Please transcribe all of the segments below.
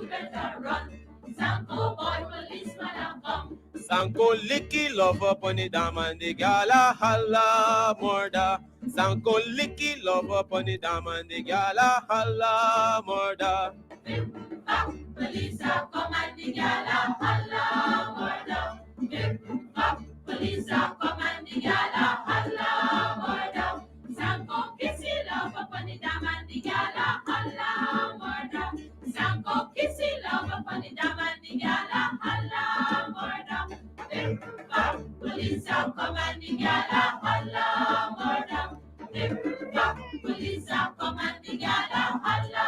you better run. Sanko boy, policeman a come. Sanko licky love up on the dam and the gala holla murder. Sanko licky love up on the dam and the gala holla murder. Police a come and the gala holla murder. Police a come and the gala holla murder. Sanko kissy love up on the dam and the gala holla murder. Sanko kissy love up on the dam and the gala holla murder. Police a come and the gala holla murder. Police a come and the gala holla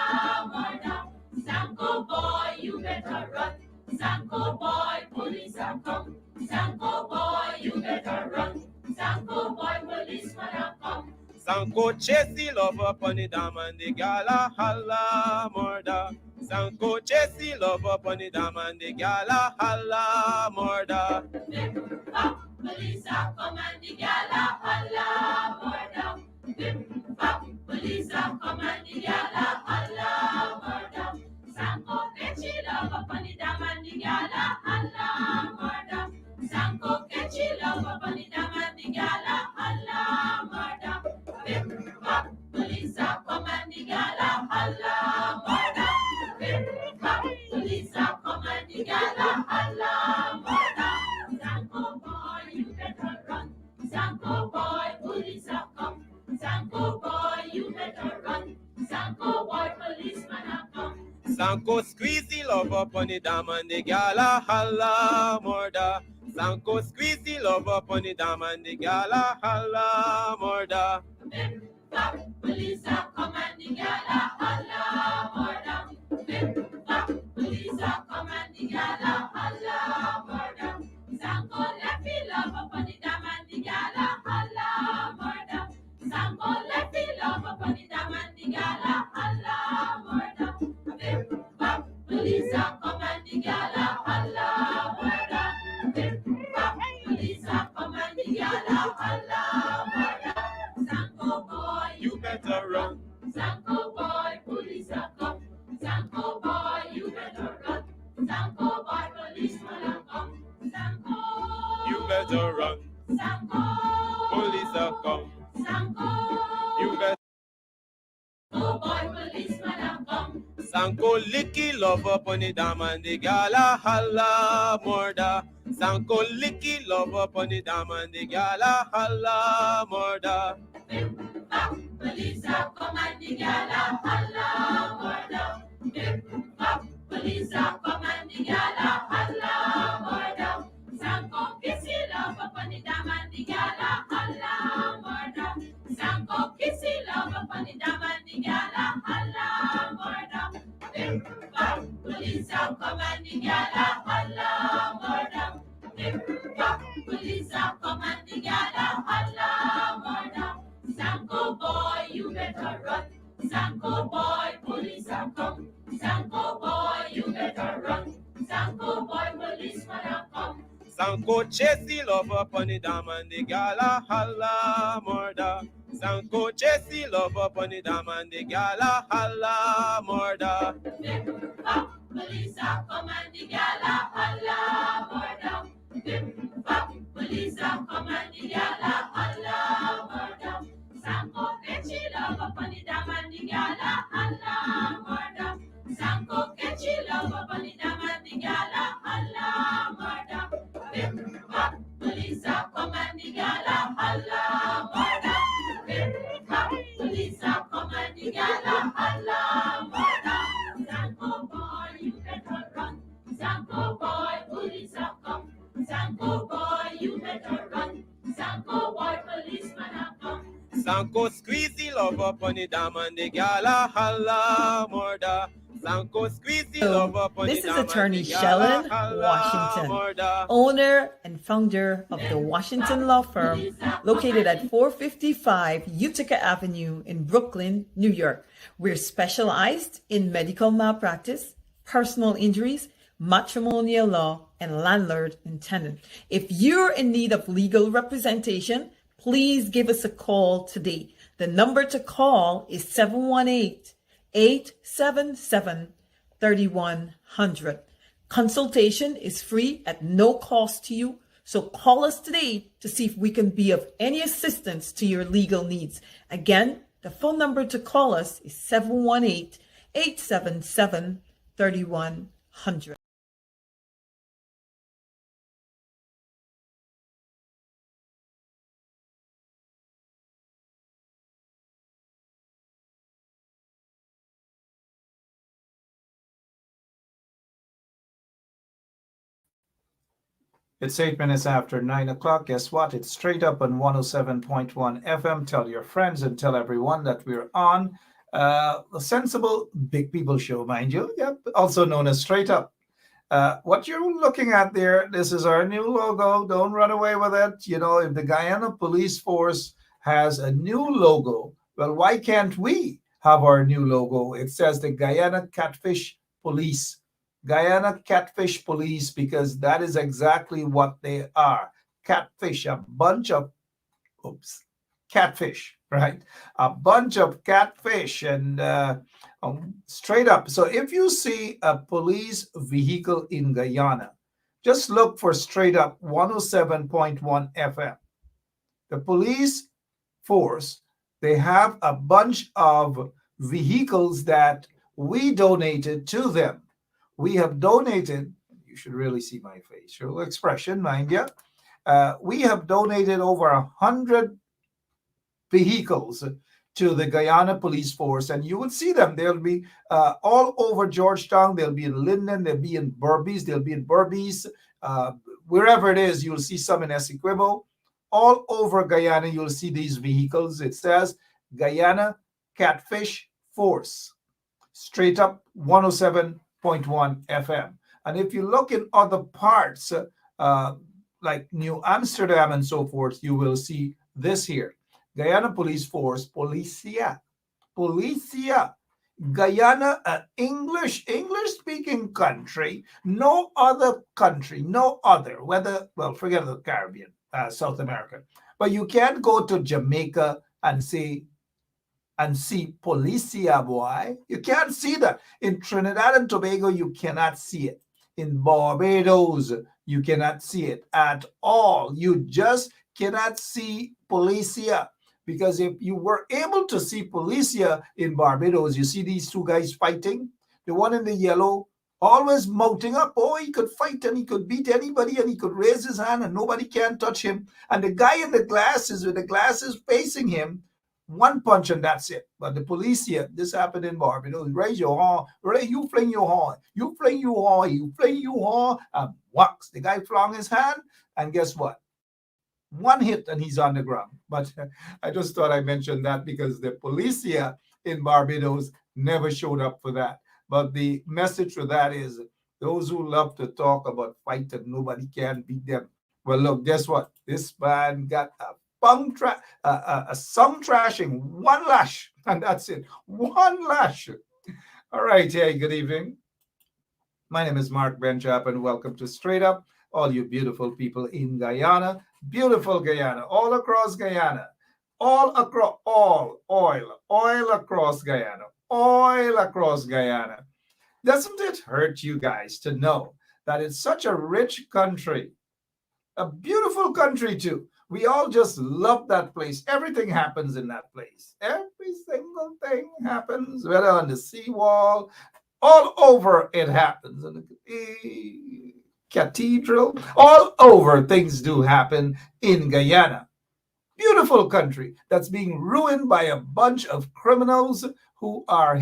murder. Sanko boy, you better run. Sanko boy, police a come. Sanko boy, you better run. Sanko boy, policeman a come. Sanko chasey love up on the dam and the gala holla murder. Sanko chasey love up on the dam and the gala holla murder. Police a come and the gala holla murder. Police a come and the gala holla murder. Sanko catchy love up on the dam and the gala holla murder. Sanko catchy love up on the dam and the gala holla murder. Police a come and the gala holla murder. Police a come and the gala holla murder. Sanko boy, you better run. Sanko boy, police a come. Sanko boy, you better run. Sanko boy, policeman a come. Sanko squeezy love up on the dam and the gala holla murder. Sanko squeezy love up on the dam and the gala holla murder. Police a come and the gala holla murder. Police a come and the gala holla murder. Sanko lefty love up on the dam and the gala holla murder. Sanko lefty love up on the dam and the gala holla murder. Police a come and the gala holla murder. Police a come and the gala holla murder. Sanko boy, You better run. Sanko boy, police a come. Sanko boy, you better run. Sanko boy, policeman a come. Sanko, You better run. Sanko, Police are come. Sanko, You better. Sanko boy, policeman a come. Sanko licky love up on the dam and the gala holla murder. Sanko licky love up on the dam and the gala holla murder. Police a come and the gala holla murder. Police a come and the gala holla murder. Sanko kissy love up on the dam and the gala holla murder. Sanko kissy love up on the dam and the gala holla murder. Police a come and the gala holla murder. Police a come and the gala holla murder. Sanko boy, you better run. Sanko boy, police a come. Sanko boy, you better run. Sanko boy, policeman a come. Sanko chasey love up on the dam and the gala holla murder. Sanko chasey love up on the dam and the gala holla murder. Police a come and the gala holla murder. Police a come and the gala holla murder. Sanko catchy love up on the dam and the gala holla murder. Sanko catchy love up on the dam and the gala holla murder. Police a come and the gala holla murder. Police a come and the gala holla murder. Sanko boy, you better run. Sanko boy, police a come. Sanko boy, you better run. Sanko boy, policeman a come. Sanko squeezy love up on the dam and the gala holla murder. Sanko squeezy love up on the This is dam and attorney the gala Shellen holla Washington, murder. owner and founder of the Washington Law Firm, located at 455 Utica Avenue in Brooklyn, New York. We're specialized in medical malpractice, personal injuries, matrimonial law, and landlord and tenant. If you're in need of legal representation, please give us a call today. The number to call is 718-877-0500. 3100. Consultation is free at no cost to you, so call us today to see if we can be of any assistance to your legal needs. Again, the phone number to call us is 718-877-3100. It's 8 minutes after 9 o'clock. Guess what? It's straight up on 107.1 FM. Tell your friends and tell everyone that we're on a sensible big people show, mind you. Yep, also known as Straight Up. What you're looking at there, this is our new logo. Don't run away with it. You know, if the Guyana Police Force has a new logo, well, why can't we have our new logo? It says the Guyana Catfish Police. Guyana Catfish Police, because that is exactly what they are. Catfish, a bunch of, oops, catfish, right? A bunch of catfish and straight up. So if you see a police vehicle in Guyana, just look for straight up 107.1 FM. The police force, they have a bunch of vehicles that we donated to them. We have donated, you should really see my facial expression, mind you. We have donated over 100 vehicles to the Guyana Police Force, and you will see them. They'll be all over Georgetown. They'll be in Linden. They'll be in Berbice. They'll be in Berbice. Wherever it is, you'll see some in Essequibo. All over Guyana, you'll see these vehicles. It says Guyana Catfish Force. Straight up 107.1 FM. And if you look in other parts, like New Amsterdam and so forth, you will see this here. Guyana Police Force, Policia. Policia. Guyana, an English-speaking country. No other country, no other, whether, well, forget the Caribbean, South America. But you can't go to Jamaica and see Policia, boy. You can't see that. In Trinidad and Tobago, you cannot see it. In Barbados, you cannot see it at all. You just cannot see Policia. Because if you were able to see Policia in Barbados, you see these two guys fighting. The one in the yellow, always mounting up. Oh, he could fight and he could beat anybody and he could raise his hand and nobody can touch him. And the guy in the glasses, with the glasses facing him, one punch and that's it. But the Policia, this happened in Barbados. Raise your horn. You fling your horn. You fling your horn. You fling your horn. And whacks. The guy flung his hand. And guess what? One hit and he's on the ground. But I just thought I mentioned that because the Policia in Barbados never showed up for that. But the message for that is those who love to talk about fight and nobody can beat them. Well, look, guess what? This man got a song trashing, one lash, and that's it. One lash. All right. Hey, good evening. My name is Mark Benchap, and welcome to Straight Up, all you beautiful people in Guyana. Beautiful Guyana, all across Guyana, all across, all oil across Guyana, oil across Guyana. Doesn't it hurt you guys to know that it's such a rich country, a beautiful country too? We all just love that place. Everything happens in that place. Every single thing happens, whether on the seawall, all over it happens. And the cathedral, all over things do happen in Guyana. Beautiful country that's being ruined by a bunch of criminals who are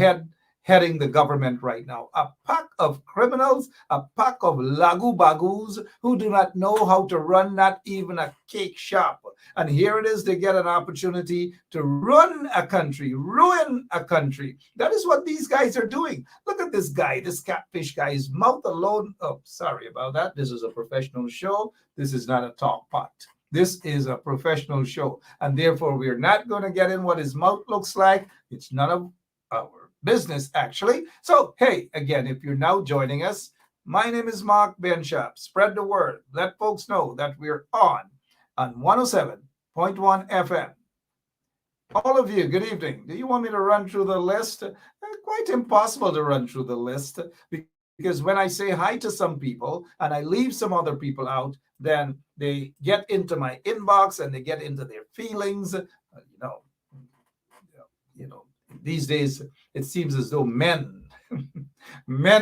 heading the government right now. A pack of criminals, a pack of lagu-bagus who do not know how to run not even a cake shop. And here it is, they get an opportunity to run a country, ruin a country. That is what these guys are doing. Look at this guy, this catfish guy, his mouth alone. Oh, sorry about that. This is a professional show. This is not a talk pot. This is a professional show. And therefore, we're not going to get in what his mouth looks like. It's none of our business, actually. So, hey, again, if you're now joining us, my name is Mark Benchap. Spread the word. Let folks know that we're on 107.1 FM. All of you, good evening. Do you want me to run through the list? quite impossible to run through the list because when I say hi to some people and I leave some other people out, then they get into my inbox and they get into their feelings. You know, these days it seems as though men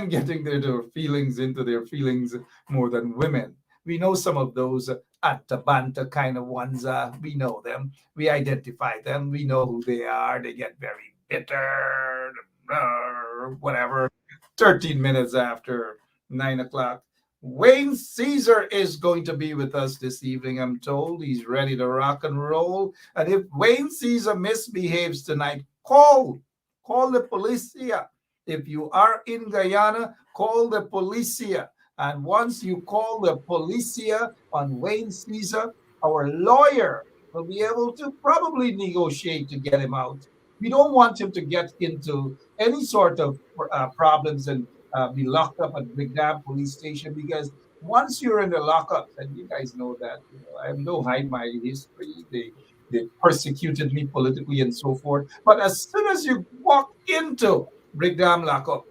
getting their feelings into their feelings more than women. We know some of those atabanta kind of ones. We know them. We identify them. We know who they are. They get very bitter, whatever. 13 minutes after 9 o'clock. Wayne Caesar is going to be with us this evening, I'm told. He's ready to rock and roll. And if Wayne Caesar misbehaves tonight, call the policia. If you are in Guyana, call the policia. And once you call the policia on Wayne Caesar, our lawyer will be able to probably negotiate to get him out. We don't want him to get into any sort of problems and be locked up at Big Dam Police Station because once you're in the lockups, and you guys know that, I don't hide my history. They persecuted me politically and so forth. But as soon as you walk into Big Dam lockup,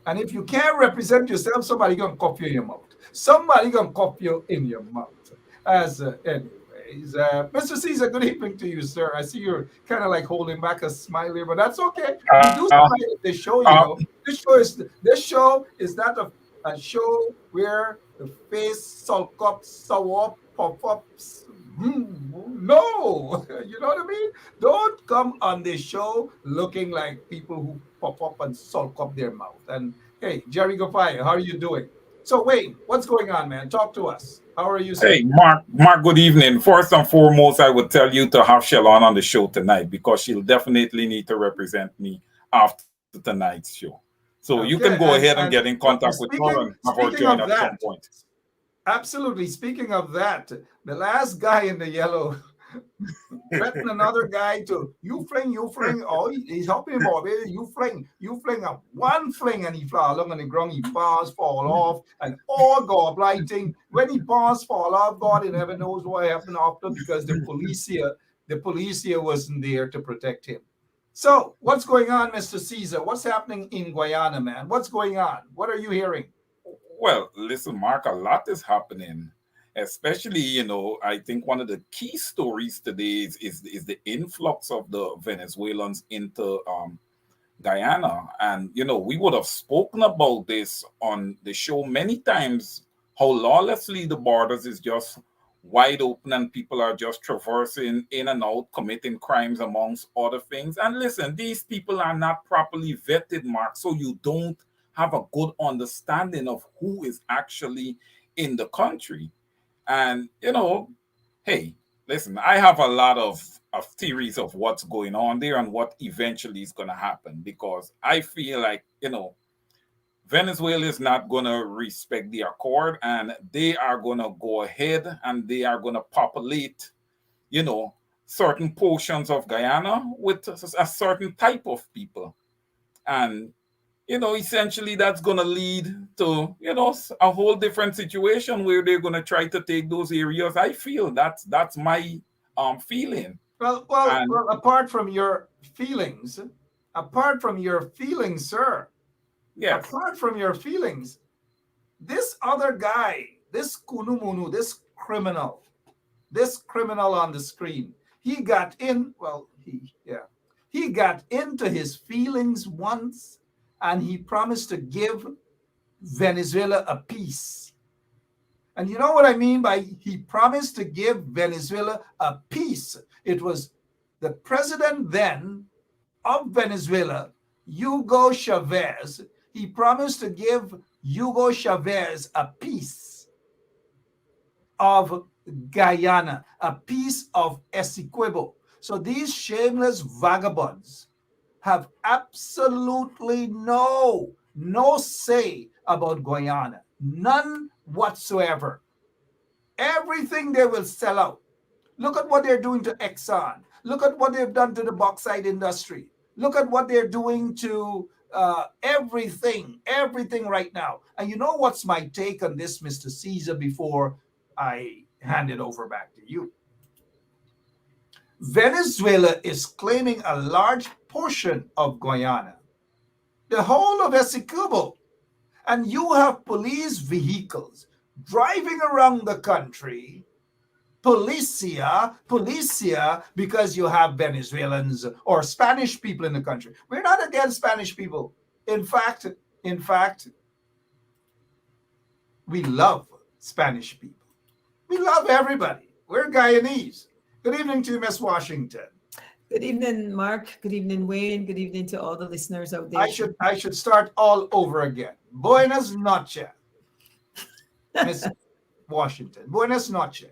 and if you can't represent yourself, somebody gonna cuff you in your mouth. Somebody gonna cuff you in your mouth. As anyways, Mr. Caesar, good evening to you, sir. I see you're kind of like holding back a smile here, but that's okay. We do smile at this show, you Uh, know. This show is not a show where the face sulk up, sour up, puff ups. No, you know what I mean? Don't come on this show looking like people who pop up and sulk up their mouth. And hey, Jerry Gafaya, how are you doing? So Wayne, what's going on, man? Talk to us. How are you, sir? Hey, Mark, good evening. First and foremost, I would tell you to have Shalon on the show tonight because she'll definitely need to represent me after tonight's show. So you can go Okay, ahead and get and in contact with her and speaking have her speaking join of at some that, point. absolutely. Speaking of that, the last guy in the yellow threaten another guy to you fling. Oh, he's helping him out. You fling up one fling, and he fly along on the ground. He pass, fall off, and all God lighting. When he pass, fall off, God, he never knows what happened after because the police here wasn't there to protect him. So, what's going on, Mr. Caesar? What's happening in Guyana, man? What's going on? What are you hearing? Well, listen, Mark, a lot is happening. Especially, I think one of the key stories today is the influx of the Venezuelans into Guyana. And, we would have spoken about this on the show many times how lawlessly the borders is just wide open and people are just traversing in and out, committing crimes, amongst other things. And listen, these people are not properly vetted, Mark, so you don't have a good understanding of who is actually in the country. And, hey, listen, I have a lot of theories of what's going on there and what eventually is going to happen because I feel like, Venezuela is not going to respect the accord and they are going to go ahead and they are going to populate, you know, certain portions of Guyana with a certain type of people. And essentially that's going to lead to a whole different situation where they're going to try to take those areas. I feel that's my feeling. Well, well, And well. Apart from your feelings, sir. yes, Apart from your feelings, this other guy, this kunumunu, this criminal on the screen, he got in. Well, he got into his feelings once, and he promised to give Venezuela a peace. And you know what I mean by he promised to give Venezuela a peace? It was the president then of Venezuela, Hugo Chavez. He promised to give Hugo Chavez a piece of Guyana, a piece of Essequibo. So these shameless vagabonds have absolutely no say about Guyana, none whatsoever. Everything they will sell out. Look at what they're doing to Exxon. Look at what they've done to the bauxite industry. Look at what they're doing to everything right now. And you know what's my take on this, Mr. Caesar, before I hand it over back to you? Venezuela is claiming a large portion of Guyana. the whole of Essequibo, and you have police vehicles driving around the country, policia, because you have Venezuelans or Spanish people in the country. We're not against Spanish people. In fact, in fact, we love Spanish people. We love everybody. We're Guyanese. Good evening to you, Miss Washington. Good evening, Mark. Good evening, Wayne. Good evening to all the listeners out there. I should start all over again. Buenas noches, Miss Washington. Buenas noches.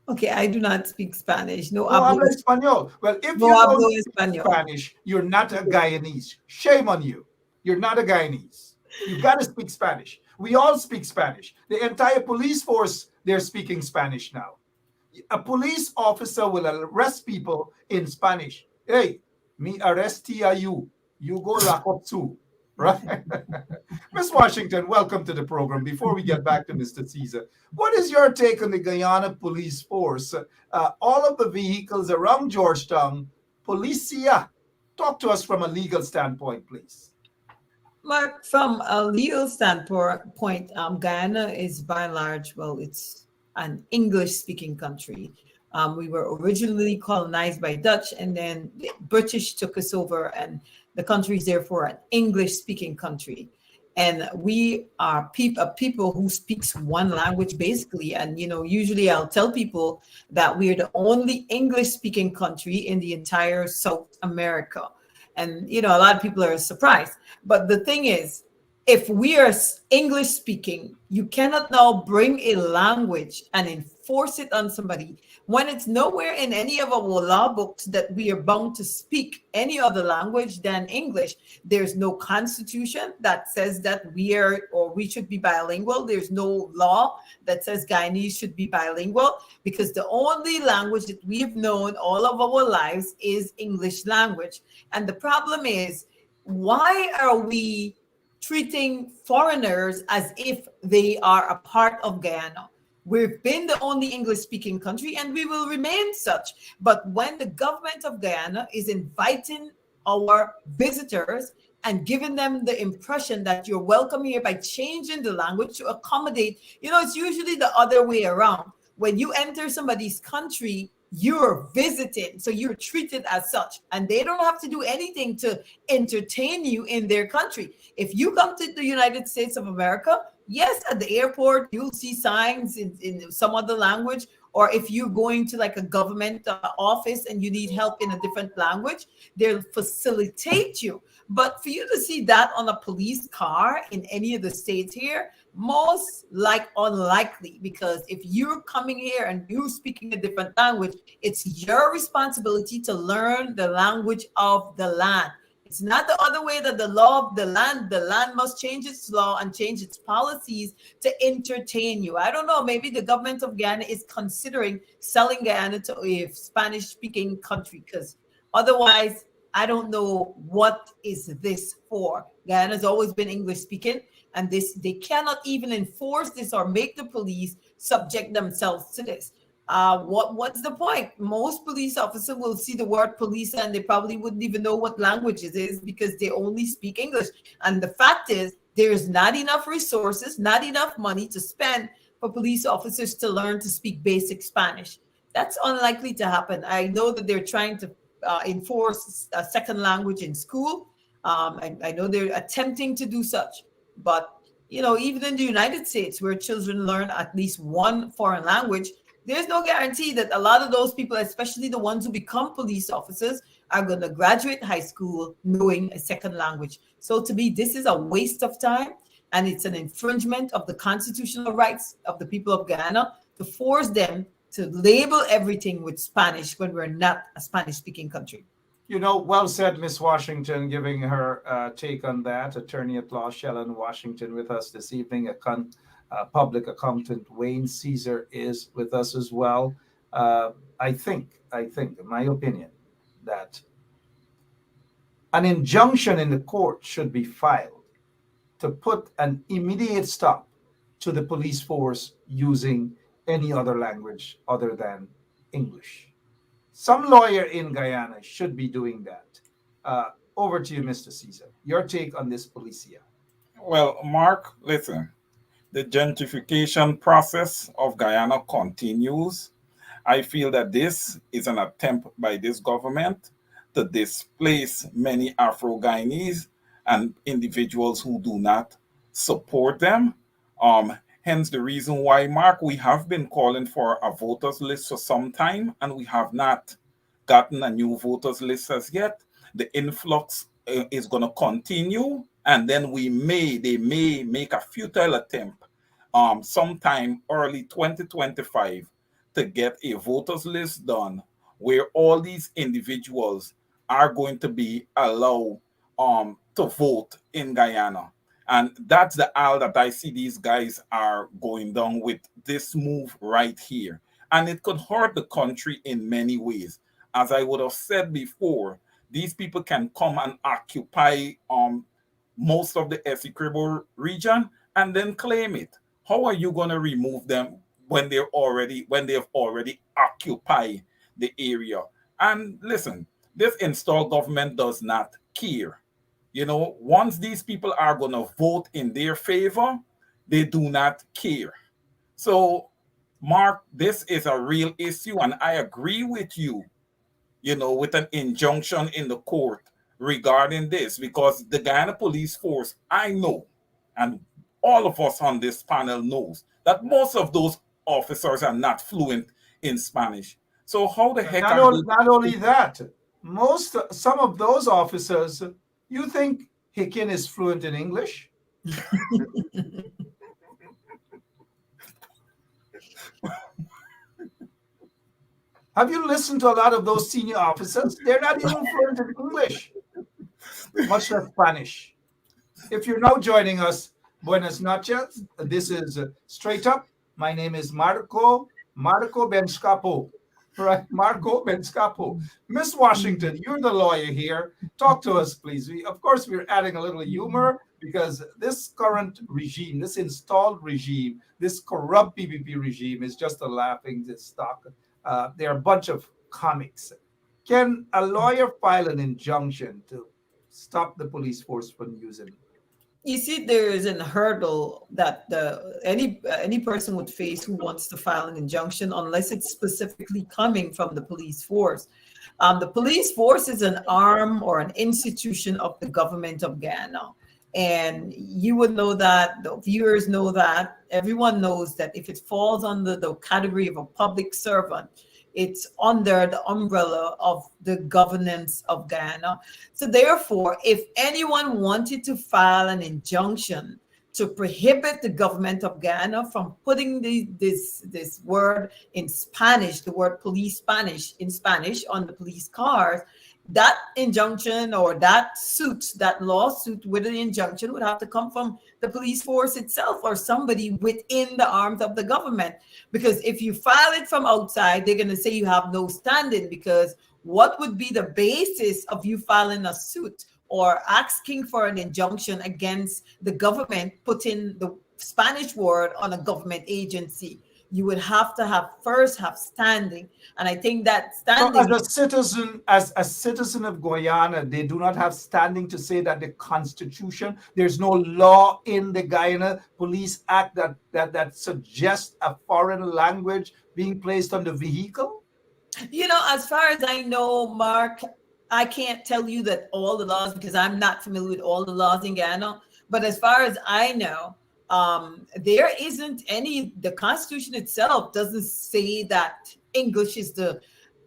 Okay, I do not speak Spanish. No No hablo, habla español. Well, if no you hablo don't speak español. Spanish, you're not a Guyanese. Shame on you. You're not a Guyanese. You got to speak Spanish. We all speak Spanish. The entire police force, they're speaking Spanish now. A police officer will arrest people in Spanish. Hey, me arrestia you. You go lock up too. Right? Miss Washington, welcome to the program. Before we get back to Mr. Caesar, what is your take on the Guyana police force? All of the vehicles around Georgetown, policia. Talk to us from a legal standpoint, please. Mark, from a legal standpoint, Guyana is by and large, well, it's an English-speaking country. We were originally colonized by Dutch, and then the British took us over, and the country is therefore an English-speaking country. And we are people who speaks one language basically. And usually I'll tell people that we're the only English-speaking country in the entire South America. And a lot of people are surprised. But the thing is, if we are English speaking, you cannot now bring a language and enforce it on somebody when it's nowhere in any of our law books that we are bound to speak any other language than English. There's no constitution that says that we should be bilingual. There's no law that says Guyanese should be bilingual, because the only language that we've known all of our lives is English language. And the problem is, why are we treating foreigners as if they are a part of Guyana? We've been the only English-speaking country, and we will remain such. But when the government of Guyana is inviting our visitors and giving them the impression that you're welcome here by changing the language to accommodate, it's usually the other way around. When you enter somebody's country, you're visiting, so you're treated as such, and they don't have to do anything to entertain you in their country. If you come to the United States of America, yes, at the airport you'll see signs in some other language, or if you're going to like a government office and you need help in a different language, they'll facilitate you. But for you to see that on a police car in any of the states here, most unlikely, because if you're coming here and you're speaking a different language, it's your responsibility to learn the language of the land. It's not the other way, that the law of the land must change its law and change its policies to entertain you. I don't know, maybe the government of Guyana is considering selling Guyana to a Spanish-speaking country, because otherwise, I don't know what is this for. Guyana has always been English-speaking, and they cannot even enforce this or make the police subject themselves to this. What's the point? Most police officers will see the word police and they probably wouldn't even know what language it is, because they only speak English. And the fact is, there's not enough resources, not enough money to spend for police officers to learn to speak basic Spanish. That's unlikely to happen. I know that they're trying to enforce a second language in school. I know they're attempting to do such. But, even in the United States, where children learn at least one foreign language, there's no guarantee that a lot of those people, especially the ones who become police officers, are going to graduate high school knowing a second language. So to me, this is a waste of time, and it's an infringement of the constitutional rights of the people of Guyana to force them to label everything with Spanish when we're not a Spanish-speaking country. Well said, Miss Washington, giving her take on that. Attorney at law Shellen Washington with us this evening. Public accountant Wayne Caesar is with us as well. I think, in my opinion, that an injunction in the court should be filed to put an immediate stop to the police force using any other language other than English. Some lawyer in Guyana should be doing that. Over to you, Mr. Caesar. Your take on this policia. Well, Mark, listen, the gentrification process of Guyana continues. I feel that this is an attempt by this government to displace many Afro Guyanese and individuals who do not support them. Hence, the reason why, Mark, we have been calling for a voters list for some time, and we have not gotten a new voters list as yet. The influx is going to continue, and then they may make a futile attempt sometime early 2025 to get a voters list done where all these individuals are going to be allowed to vote in Guyana. And that's the aisle that I see these guys are going down with this move right here. And it could hurt the country in many ways. As I would have said before, these people can come and occupy most of the Essequibo region and then claim it. How are you going to remove them when they've already occupied the area? And listen, this installed government does not care. Once these people are going to vote in their favor, they do not care. So, Mark, this is a real issue, and I agree with you, with an injunction in the court regarding this, because the Guyana Police Force, I know, and all of us on this panel knows that most of those officers are not fluent in Spanish. So how the heck are they? Not only that, some of those officers, you think Hicken is fluent in English? Have you listened to a lot of those senior officers? They're not even fluent in English, much less Spanish. If you're now joining us, buenas noches. This is Straight Up. My name is Marco Benscapo. Right, Marco Benscapo. Miss Washington, you're the lawyer here. Talk to us, please. Of course, we're adding a little humor because this current regime, this installed regime, this corrupt PPP regime is just a laughing stock. They're a bunch of comics. Can a lawyer file an injunction to stop the police force from using it? You see, there is a hurdle that any person would face who wants to file an injunction, unless it's specifically coming from the police force. The police force is an arm or an institution of the government of Guyana. And you would know that, the viewers know that, everyone knows that if it falls under the category of a public servant, it's under the umbrella of the governance of Guyana. So therefore, if anyone wanted to file an injunction to prohibit the government of Guyana from putting this word in Spanish, the word police Spanish in Spanish on the police cars, that injunction or that lawsuit with an injunction would have to come from the police force itself or somebody within the arms of the government. Because if you file it from outside, they're going to say you have no standing, because what would be the basis of you filing a suit or asking for an injunction against the government putting the Spanish word on a government agency? You would have to first have standing. And I think that standing... So as a citizen of Guyana, they do not have standing to say that the Constitution, there's no law in the Guyana Police Act that suggests a foreign language being placed on the vehicle? As far as I know, Mark, I can't tell you that all the laws, because I'm not familiar with all the laws in Guyana. But as far as I know, there isn't any, the Constitution itself doesn't say that English is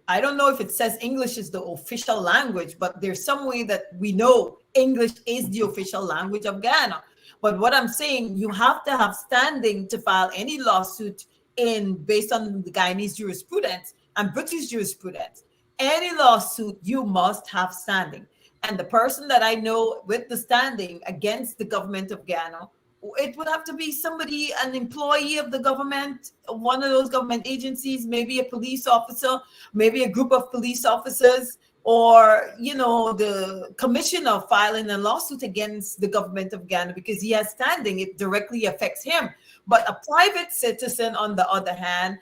I don't know if it says English is the official language, but there's some way that we know English is the official language of Guyana. But what I'm saying, you have to have standing to file any lawsuit based on the Guyanese jurisprudence and British jurisprudence. Any lawsuit, you must have standing. And the person that I know with the standing against the government of Guyana, it would have to be somebody, an employee of the government, one of those government agencies, maybe a police officer, maybe a group of police officers, or, the commissioner filing a lawsuit against the government of Guyana because he has standing. It directly affects him. But a private citizen, on the other hand,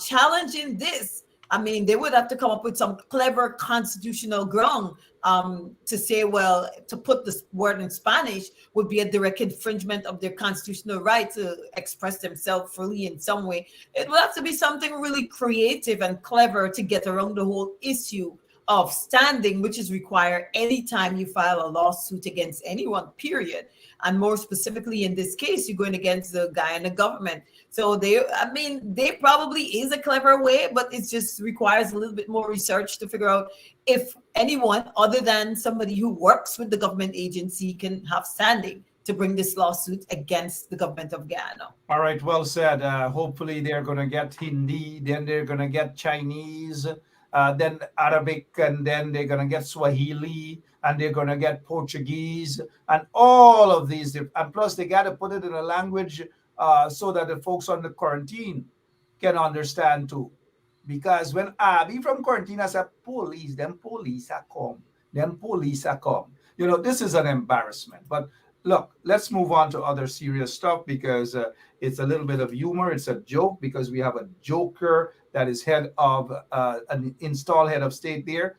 challenging this, I mean, they would have to come up with some clever constitutional ground to say, well, to put this word in Spanish would be a direct infringement of their constitutional right to express themselves freely in some way. It would have to be something really creative and clever to get around the whole issue of standing, which is required anytime you file a lawsuit against anyone, period. And more specifically, in this case, you're going against the Guyana government. So I mean, they probably is a clever way, but it just requires a little bit more research to figure out if anyone other than somebody who works with the government agency can have standing to bring this lawsuit against the government of Guyana. All right, well said. Hopefully, they're going to get Hindi, then they're going to get Chinese, then Arabic, and then they're going to get Swahili, and they're going to get Portuguese, and all of these. And plus, they got to put it in a language so that the folks on the quarantine can understand too. Because when I be from quarantine, I said, police are come. Them police are come. You know, this is an embarrassment. But look, let's move on to other serious stuff because it's a little bit of humor. It's a joke because we have a joker that is head of an installed head of state there.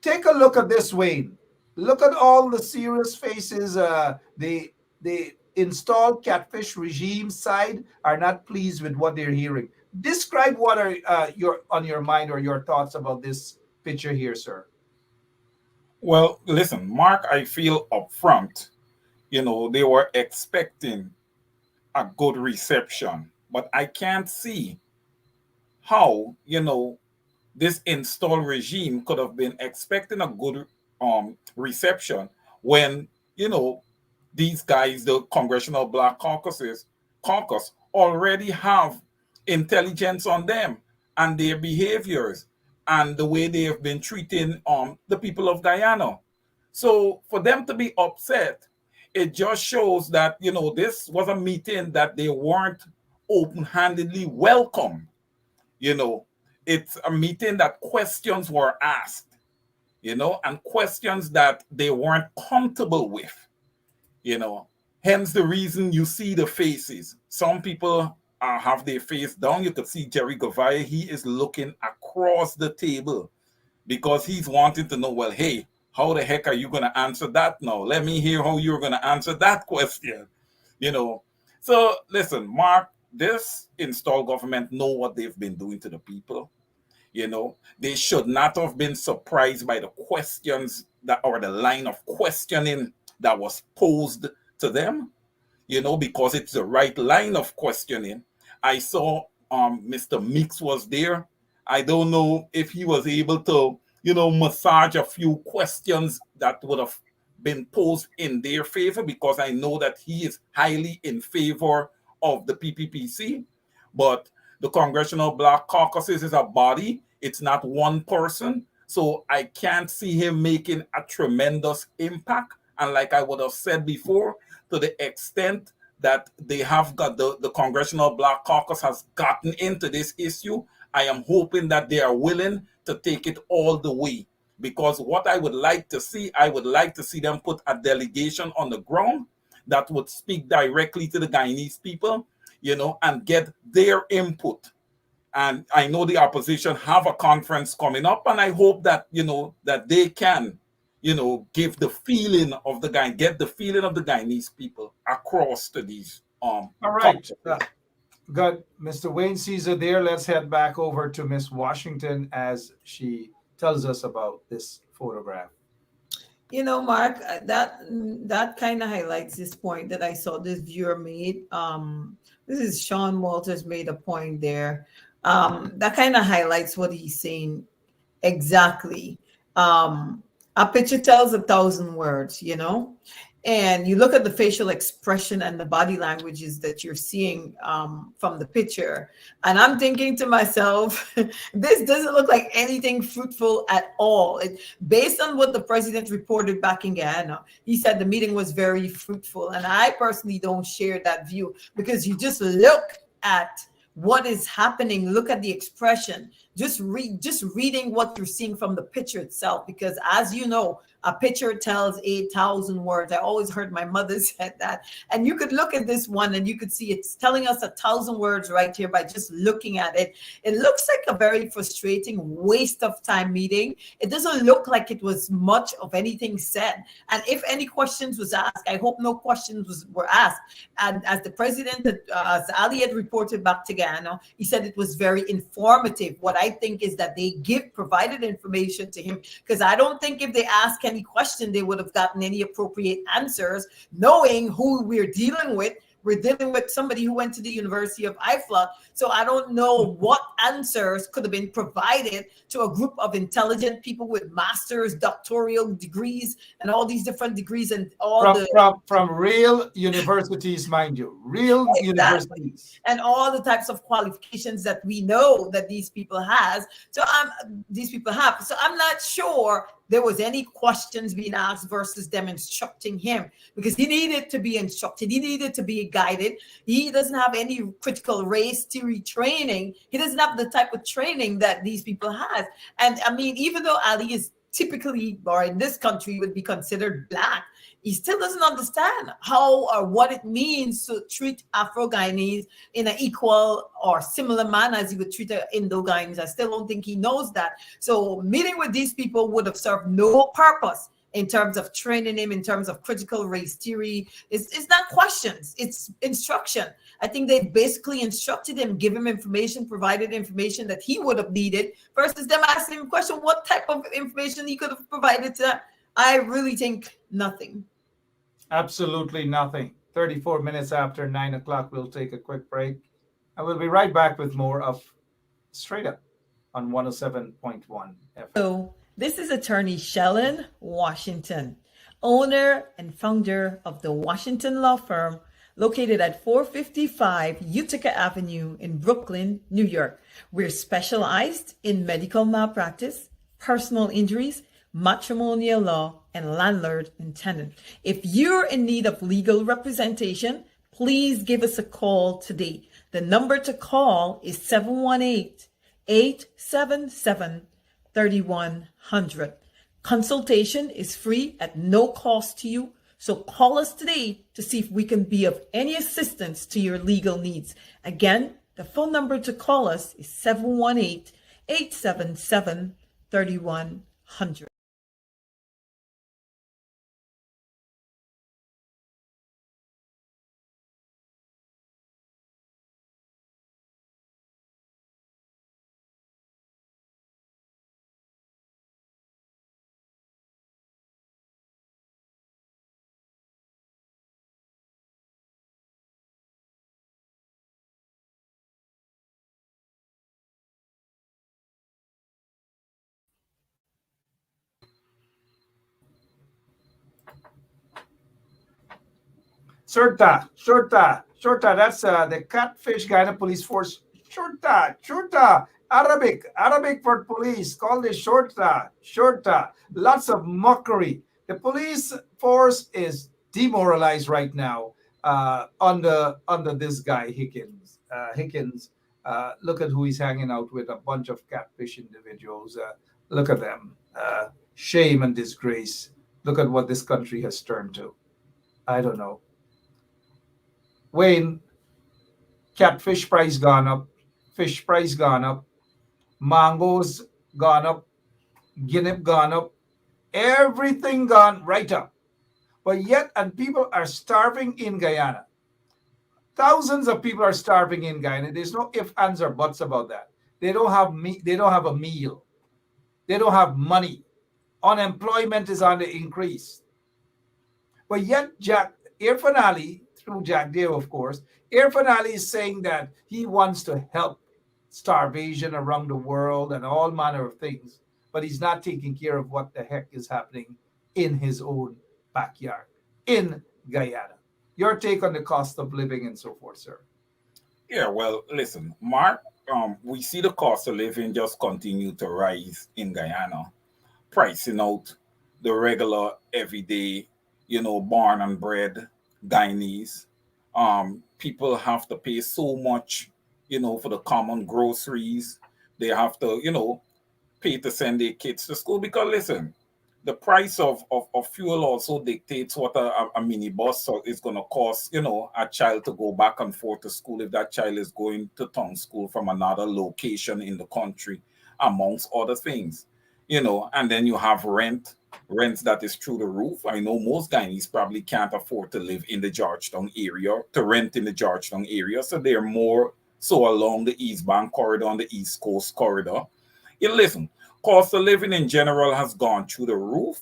Take a look at this, Wayne. Look at all the serious faces. The installed catfish regime side are not pleased with what they're hearing. Describe what are your on your mind or your thoughts about this picture here, sir. Well, listen, Mark, I feel upfront, they were expecting a good reception, but I can't see how, this installed regime could have been expecting a good reception when, these guys, the Congressional Black Caucus, already have intelligence on them and their behaviors and the way they have been treating the people of Guyana. So for them to be upset, it just shows that this was a meeting that they weren't open-handedly welcome. It's a meeting that questions were asked, and questions that they weren't comfortable with. Hence the reason you see the faces. Some people have their face down. You could see Jerry Gavaya. He is looking across the table because he's wanting to know, well, hey, how the heck are you going to answer that now? Let me hear how you're going to answer that question. So listen, Mark, this installed government know what they've been doing to the people. They should not have been surprised by the questions that or the line of questioning that was posed to them, because it's the right line of questioning. I saw Mr. Meeks was there. I don't know if he was able to, massage a few questions that would have been posed in their favor, because I know that he is highly in favor of the PPPC. But the Congressional Black Caucuses is a body. It's not one person. So I can't see him making a tremendous impact. And like I would have said before, to the extent that they have got the Congressional Black Caucus has gotten into this issue, I am hoping that they are willing to take it all the way. Because what I would like to see them put a delegation on the ground that would speak directly to the Guyanese people, and get their input. And I know the opposition have a conference coming up, and I hope that, that they can, give the feeling of get the feeling of the Guyanese people across to these. All right. Got Mr. Wayne Caesar there. Let's head back over to Miss Washington as she tells us about this photograph. Mark, that kind of highlights this point that I saw this viewer made. This is Sean Walters made a point there. That kind of highlights what he's saying exactly. A picture tells 1,000 words, and you look at the facial expression and the body languages that you're seeing from the picture. And I'm thinking to myself, this doesn't look like anything fruitful at all. Based on what the president reported back in Guyana, he said the meeting was very fruitful. And I personally don't share that view, because you just look at what is happening. Look at the expression. Just reading what you're seeing from the picture itself, because as you know, a picture tells 8,000 words. I always heard my mother said that. And you could look at this one and you could see it's telling us 1,000 words right here by just looking at it. It looks like a very frustrating waste of time meeting. It doesn't look like it was much of anything said. And if any questions was asked, I hope no questions were asked. And as the president, as Ali had reported back to Guyana, he said it was very informative. What I think is that they provided information to him, because I don't think if they ask any question, they would have gotten any appropriate answers, knowing who we're dealing with. We're dealing with somebody who went to the University of IFLA. So I don't know what answers could have been provided to a group of intelligent people with master's, doctoral degrees, and all these different degrees and all from real universities, mind you, real universities, and all the types of qualifications that we know that these people have. So I'm not sure there was any questions being asked versus them instructing him, because he needed to be instructed. He needed to be guided. He doesn't have any critical race theory training. He doesn't have the type of training that these people have. And I mean, even though Ali is typically, or in this country, would be considered black, he still doesn't understand how or what it means to treat Afro-Guyanese in an equal or similar manner as he would treat Indo-Guyanese. I still don't think he knows that. So meeting with these people would have served no purpose in terms of training him, in terms of critical race theory. It's not questions, it's instruction. I think they basically instructed him, give him information, provided information that he would have needed, versus them asking him a question, what type of information he could have provided to them. I really think nothing. Absolutely nothing. 34 minutes after 9 o'clock, we'll take a quick break. And we'll be right back with more of Straight Up on 107.1 FM. So, this is attorney Shellen Washington, owner and founder of the Washington Law Firm, located at 455 Utica Avenue in Brooklyn, New York. We're specialized in medical malpractice, personal injuries, matrimonial law, and landlord and tenant. If you're in need of legal representation, please give us a call today. The number to call is 718-877-3100. Consultation is free at no cost to you. So call us today to see if we can be of any assistance to your legal needs. Again, the phone number to call us is 718-877-3100. Shorta. That's the Catfish Guyana Police Force. Shorta. Arabic for police. Call it Shorta. Lots of mockery. The police force is demoralized right now under this guy Hickens. Look at who he's hanging out with. A bunch of catfish individuals. Look at them. Shame and disgrace. Look at what this country has turned to. I don't know. Wayne, catfish price gone up, fish price gone up, mangoes gone up, guinea gone up, everything gone right up. But yet, and people are starving in Guyana. Thousands of people are starving in Guyana. There's no ifs, ands, or buts about that. They don't have they don't have a meal. They don't have money. Unemployment is on the increase. But yet, Irfan Ali, through Jack Dale, of course, Irfan Ali is saying that he wants to help starvation around the world and all manner of things, but he's not taking care of what the heck is happening in his own backyard, in Guyana. Your take on the cost of living and so forth, sir. Yeah, well, listen, Mark, we see the cost of living just continue to rise in Guyana, pricing out the regular, everyday, born and bred Guyanese. People have to pay so much, for the common groceries. They have to, pay to send their kids to school because, listen, the price of fuel also dictates what a minibus is going to cost, a child to go back and forth to school if that child is going to town school from another location in the country, amongst other things. And then you have rents that is through the roof. I know most Guyanese probably can't afford to live in the Georgetown area, to rent in the Georgetown area. So they're more so along the East Bank corridor, on the East Coast corridor. Listen, cost of living in general has gone through the roof.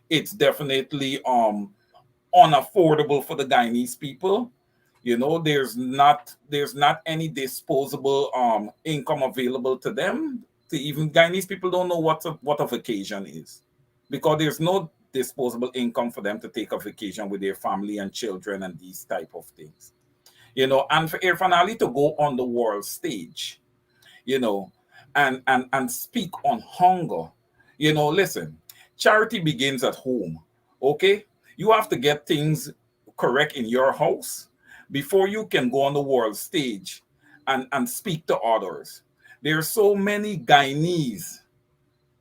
It's definitely unaffordable for the Guyanese people. There's not any disposable income available to them. To even Guyanese people don't know what a vacation is, because there's no disposable income for them to take a vacation with their family and children and these type of things. And for Irfan Ali to go on the world stage, you know, and speak on hunger. Listen, charity begins at home. Okay, you have to get things correct in your house before you can go on the world stage and speak to others. There are so many Guyanese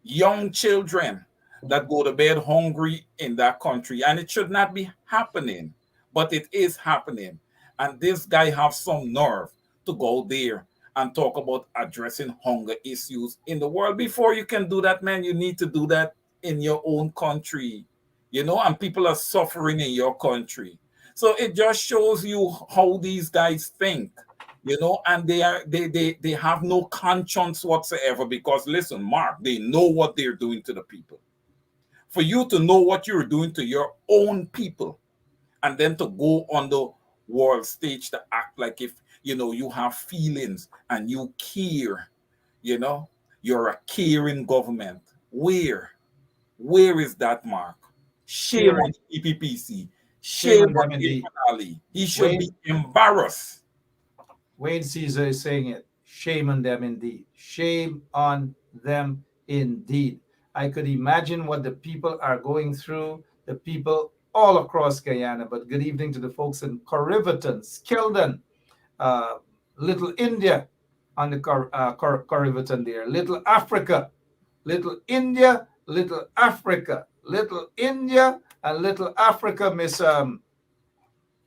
young children that go to bed hungry in that country, and it should not be happening, but it is happening. And this guy have some nerve to go there and talk about addressing hunger issues in the world. Before you can do that, man, you need to do that in your own country, and people are suffering in your country. So it just shows you how these guys think, and they have no conscience whatsoever. Because listen, Mark, they know what they're doing to the people. For you to know what you're doing to your own people, and then to go on the world stage to act like if you have feelings and you care, you're a caring government. Where is that, Mark? Shame on Hearing, the EPPC. shame Shame on on them indeed. Irfan Ali. He should be Wayne, embarrassed. Wayne Caesar is saying it. Shame on them indeed. Shame on them indeed. I could imagine what the people are going through, the people all across Guyana. But good evening to the folks in Corriverton, Skildon, uh, Little India on the Corriverton there, Little Africa, Little India, Little Africa, Little India, and Little Africa,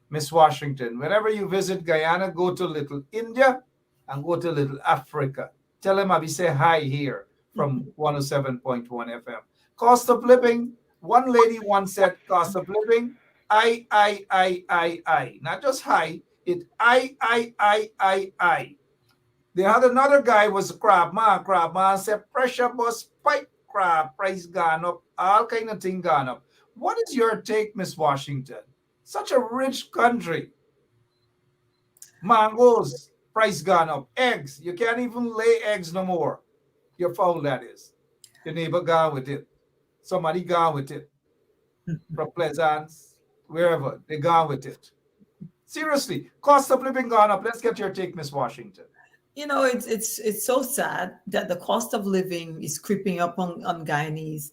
Miss Washington. Whenever you visit Guyana, go to Little India and go to Little Africa. Tell them I'll be say hi here from 107.1 FM. Cost of living. One lady once said cost of living. I. Not just high. It I. They had another guy was crab man. Crab man said pressure bus pipe crab price gone up. All kind of thing gone up. What is your take, Miss Washington? Such a rich country. Mangoes, price gone up. Eggs, you can't even lay eggs no more. Your fowl, that is. Your neighbor gone with it. Somebody gone with it. From Pleasance, wherever, they gone with it. Seriously, cost of living gone up. Let's get your take, Miss Washington. It's so sad that the cost of living is creeping up on Guyanese.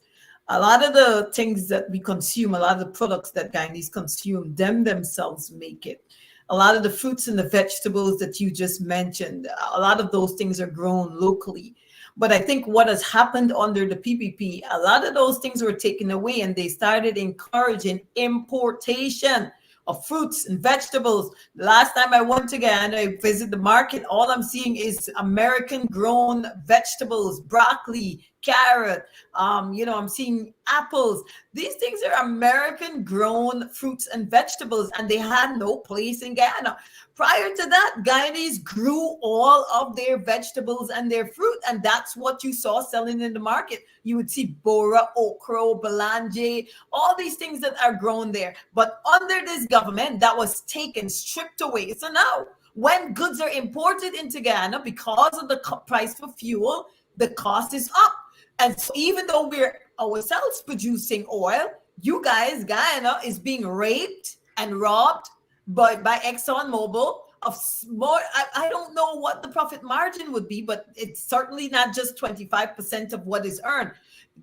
A lot of the things that we consume, a lot of the products that Guyanese consume, them themselves make it. A lot of the fruits and the vegetables that you just mentioned, a lot of those things are grown locally. But I think what has happened under the PPP, a lot of those things were taken away and they started encouraging importation of fruits and vegetables. The last time I went to Guyana, I visited the market. All I'm seeing is American grown vegetables, broccoli, carrot. I'm seeing apples. These things are American grown fruits and vegetables, and they had no place in Guyana. Prior to that, Guyanese grew all of their vegetables and their fruit, and that's what you saw selling in the market. You would see bora, okra, belange, all these things that are grown there. But under this government, that was taken, stripped away. So now, when goods are imported into Guyana, because of the price for fuel, the cost is up. And so even though we're ourselves producing oil, you guys, Guyana is being raped and robbed by ExxonMobil of more. I don't know what the profit margin would be, but it's certainly not just 25% of what is earned.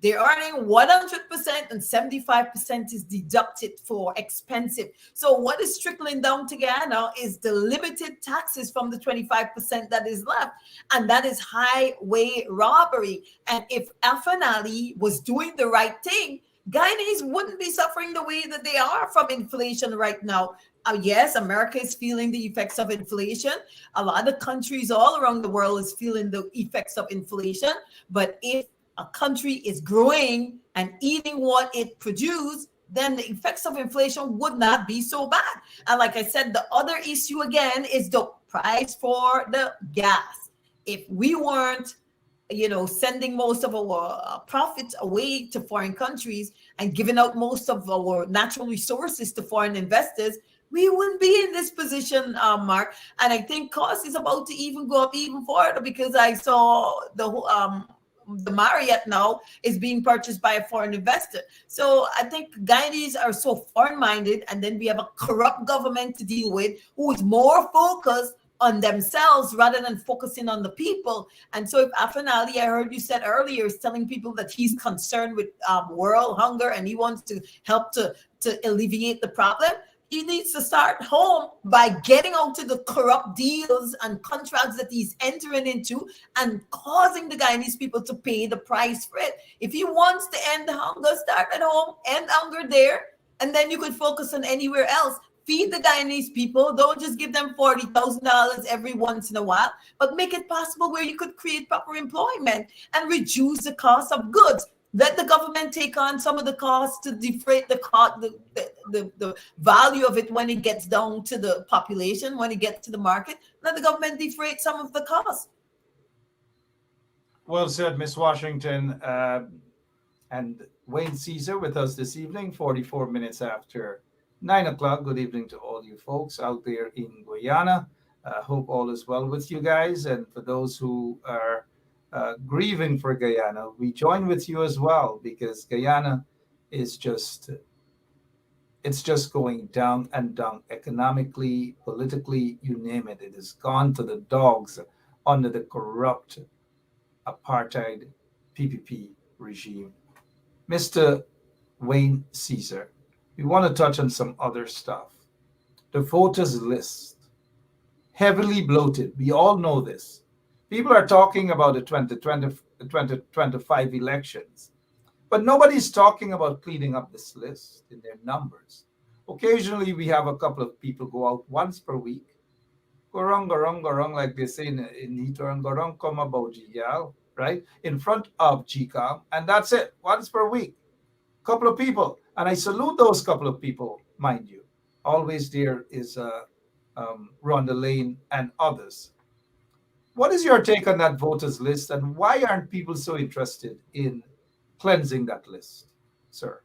They're earning 100% and 75% is deducted for expensive. So what is trickling down to Guyana is the limited taxes from the 25% that is left. And that is highway robbery. And if Afan Ali was doing the right thing, Guyanese wouldn't be suffering the way that they are from inflation right now. Yes, America is feeling the effects of inflation. A lot of countries all around the world is feeling the effects of inflation. But if a country is growing and eating what it produces, then the effects of inflation would not be so bad. And like I said, the other issue again is the price for the gas. If we weren't, sending most of our profits away to foreign countries and giving out most of our natural resources to foreign investors, we wouldn't be in this position, Mark. And I think cost is about to even go up even further because I saw the Marriott now is being purchased by a foreign investor. So I think Guyanese are so foreign minded, and then we have a corrupt government to deal with who is more focused on themselves rather than focusing on the people. And so if Afanali, I heard you said earlier, is telling people that he's concerned with world hunger and he wants to help to alleviate the problem, he needs to start home by getting out to the corrupt deals and contracts that he's entering into and causing the Guyanese people to pay the price for it. If he wants to end hunger, start at home, end hunger there, and then you could focus on anywhere else. Feed the Guyanese people. Don't just give them $40,000 every once in a while, but make it possible where you could create proper employment and reduce the cost of goods. Let the government take on some of the costs to defray the cost, the value of it when it gets down to the population, when it gets to the market. Let the government defray some of the costs. Well said, Miss Washington. And Wayne Caesar with us this evening, 44 minutes after 9 o'clock. Good evening to all you folks out there in Guyana. Hope all is well with you guys. And for those who are grieving for Guyana, we join with you as well, because Guyana is it's just going down and down economically, politically, you name it. It has gone to the dogs under the corrupt apartheid PPP regime. Mr. Wayne Caesar, we want to touch on some other stuff. The voters list, heavily bloated. We all know this. People are talking about the 2025 elections, but nobody's talking about cleaning up this list in their numbers. Occasionally, we have a couple of people go out once per week. Go wrong, like they say in Nito, go wrong, come about GL, right? In front of GCOM, and that's it, once per week. Couple of people, and I salute those couple of people, mind you. Always there is Rhonda Lane and others. What is your take on that voters list, and why aren't people so interested in cleansing that list, sir?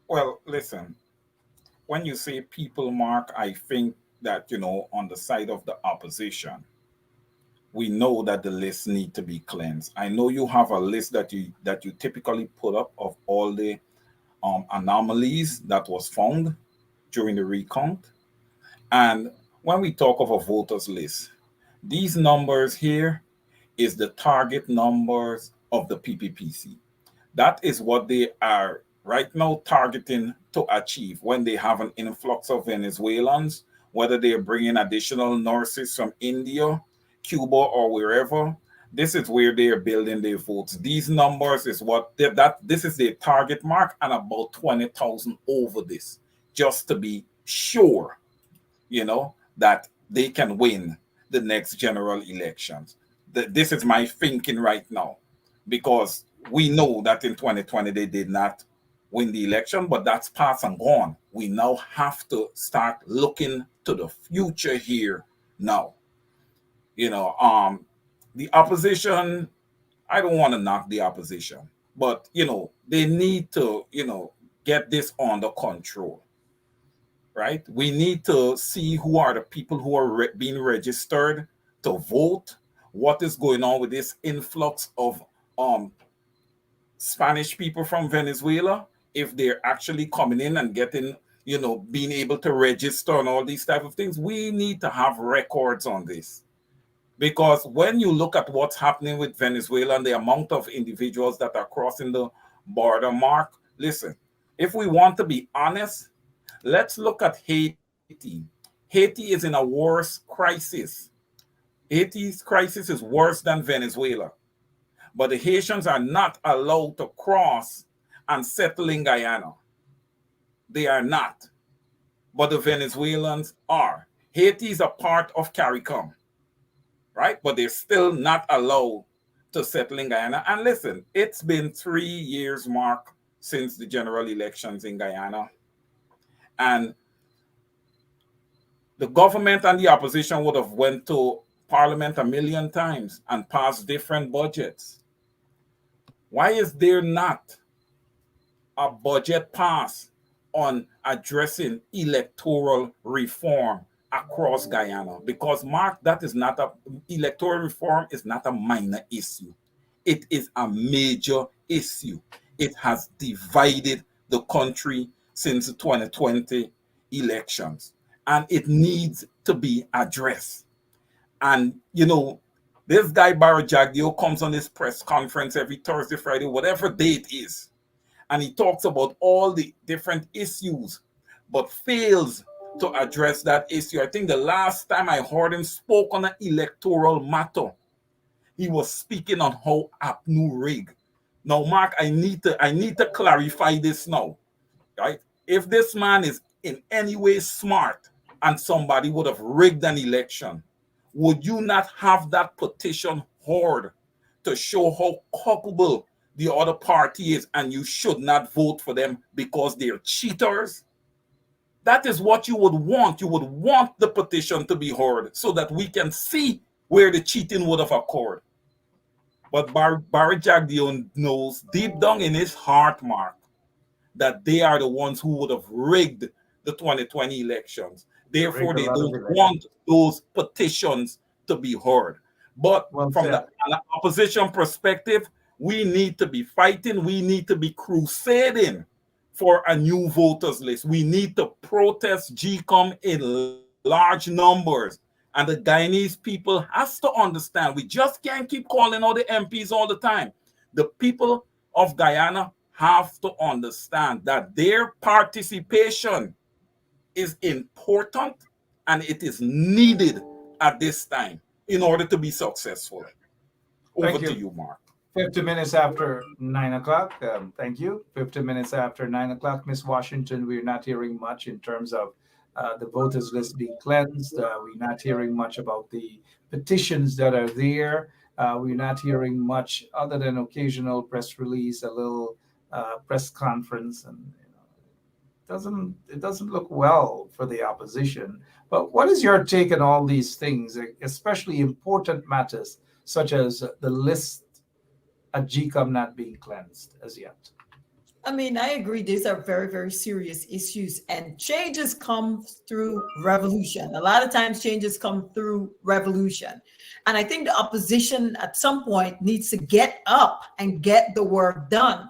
Well, listen, when you say people, Mark, I think that, on the side of the opposition, we know that the lists need to be cleansed. I know you have a list that you typically put up of all the anomalies that was found during the recount. And when we talk of a voters list, these numbers here is the target numbers of the PPPC. That is what they are right now targeting to achieve when they have an influx of Venezuelans, whether they're bringing additional nurses from India, Cuba, or wherever. This is where they are building their votes. These numbers is this is their target mark, and about 20,000 over this, just to be sure, that they can win the next general elections. This is my thinking right now, because we know that in 2020 they did not win the election, but that's past and gone. We now have to start looking to the future here now. The opposition, I don't want to knock the opposition, but they need to get this under control, right? We need to see who are the people who are being registered to vote. What is going on with this influx of Spanish people from Venezuela? If they're actually coming in and getting, being able to register and all these type of things, we need to have records on this. Because when you look at what's happening with Venezuela and the amount of individuals that are crossing the border, Mark, listen, if we want to be honest, let's look at Haiti. Haiti is in a worse crisis. Haiti's crisis is worse than Venezuela. But the Haitians are not allowed to cross and settling Guyana. They are not, but the Venezuelans are. Haiti is a part of CARICOM, right? But they're still not allowed to settle in Guyana. And listen, it's been 3 years, Mark, since the general elections in Guyana. And the government and the opposition would have went to parliament a million times and passed different budgets. Why is there not a budget pass on addressing electoral reform across Guyana? Because Mark, that is not a electoral reform is not a minor issue. It is a major issue. It has divided the country since the 2020 elections, and it needs to be addressed. And this guy Barry Jagdeo comes on this press conference every Thursday, Friday, whatever day it is, and he talks about all the different issues, but fails to address that issue. I think the last time I heard him spoke on an electoral matter, he was speaking on how APNU rig. Now, Mark, I need to clarify this now, right? If this man is in any way smart and somebody would have rigged an election, would you not have that petition heard to show how culpable the other party is, and you should not vote for them because they're cheaters? That is what you would want. You would want the petition to be heard so that we can see where the cheating would have occurred. But Barry Jagdeo knows deep down in his heart, Mark, that they are the ones who would have rigged the 2020 elections. Therefore, they don't want those petitions to be heard. But from the opposition perspective, we need to be fighting. We need to be crusading for a new voters list. We need to protest GCOM in large numbers. And the Guyanese people has to understand, we just can't keep calling all the MPs all the time. The people of Guyana have to understand that their participation is important and it is needed at this time in order to be successful. Over to you, Mark. 50 minutes after 9 o'clock. Thank you. 50 minutes after 9 o'clock, Miss Washington, we're not hearing much in terms of the voters list being cleansed. We're not hearing much about the petitions that are there. We're not hearing much other than occasional press release, a little press conference, and it doesn't look well for the opposition. But what is your take on all these things, especially important matters such as the list at GCOM not being cleansed as yet? I mean, I agree. These are very, very serious issues, and changes come through revolution. A lot of times changes come through revolution. And I think the opposition at some point needs to get up and get the work done.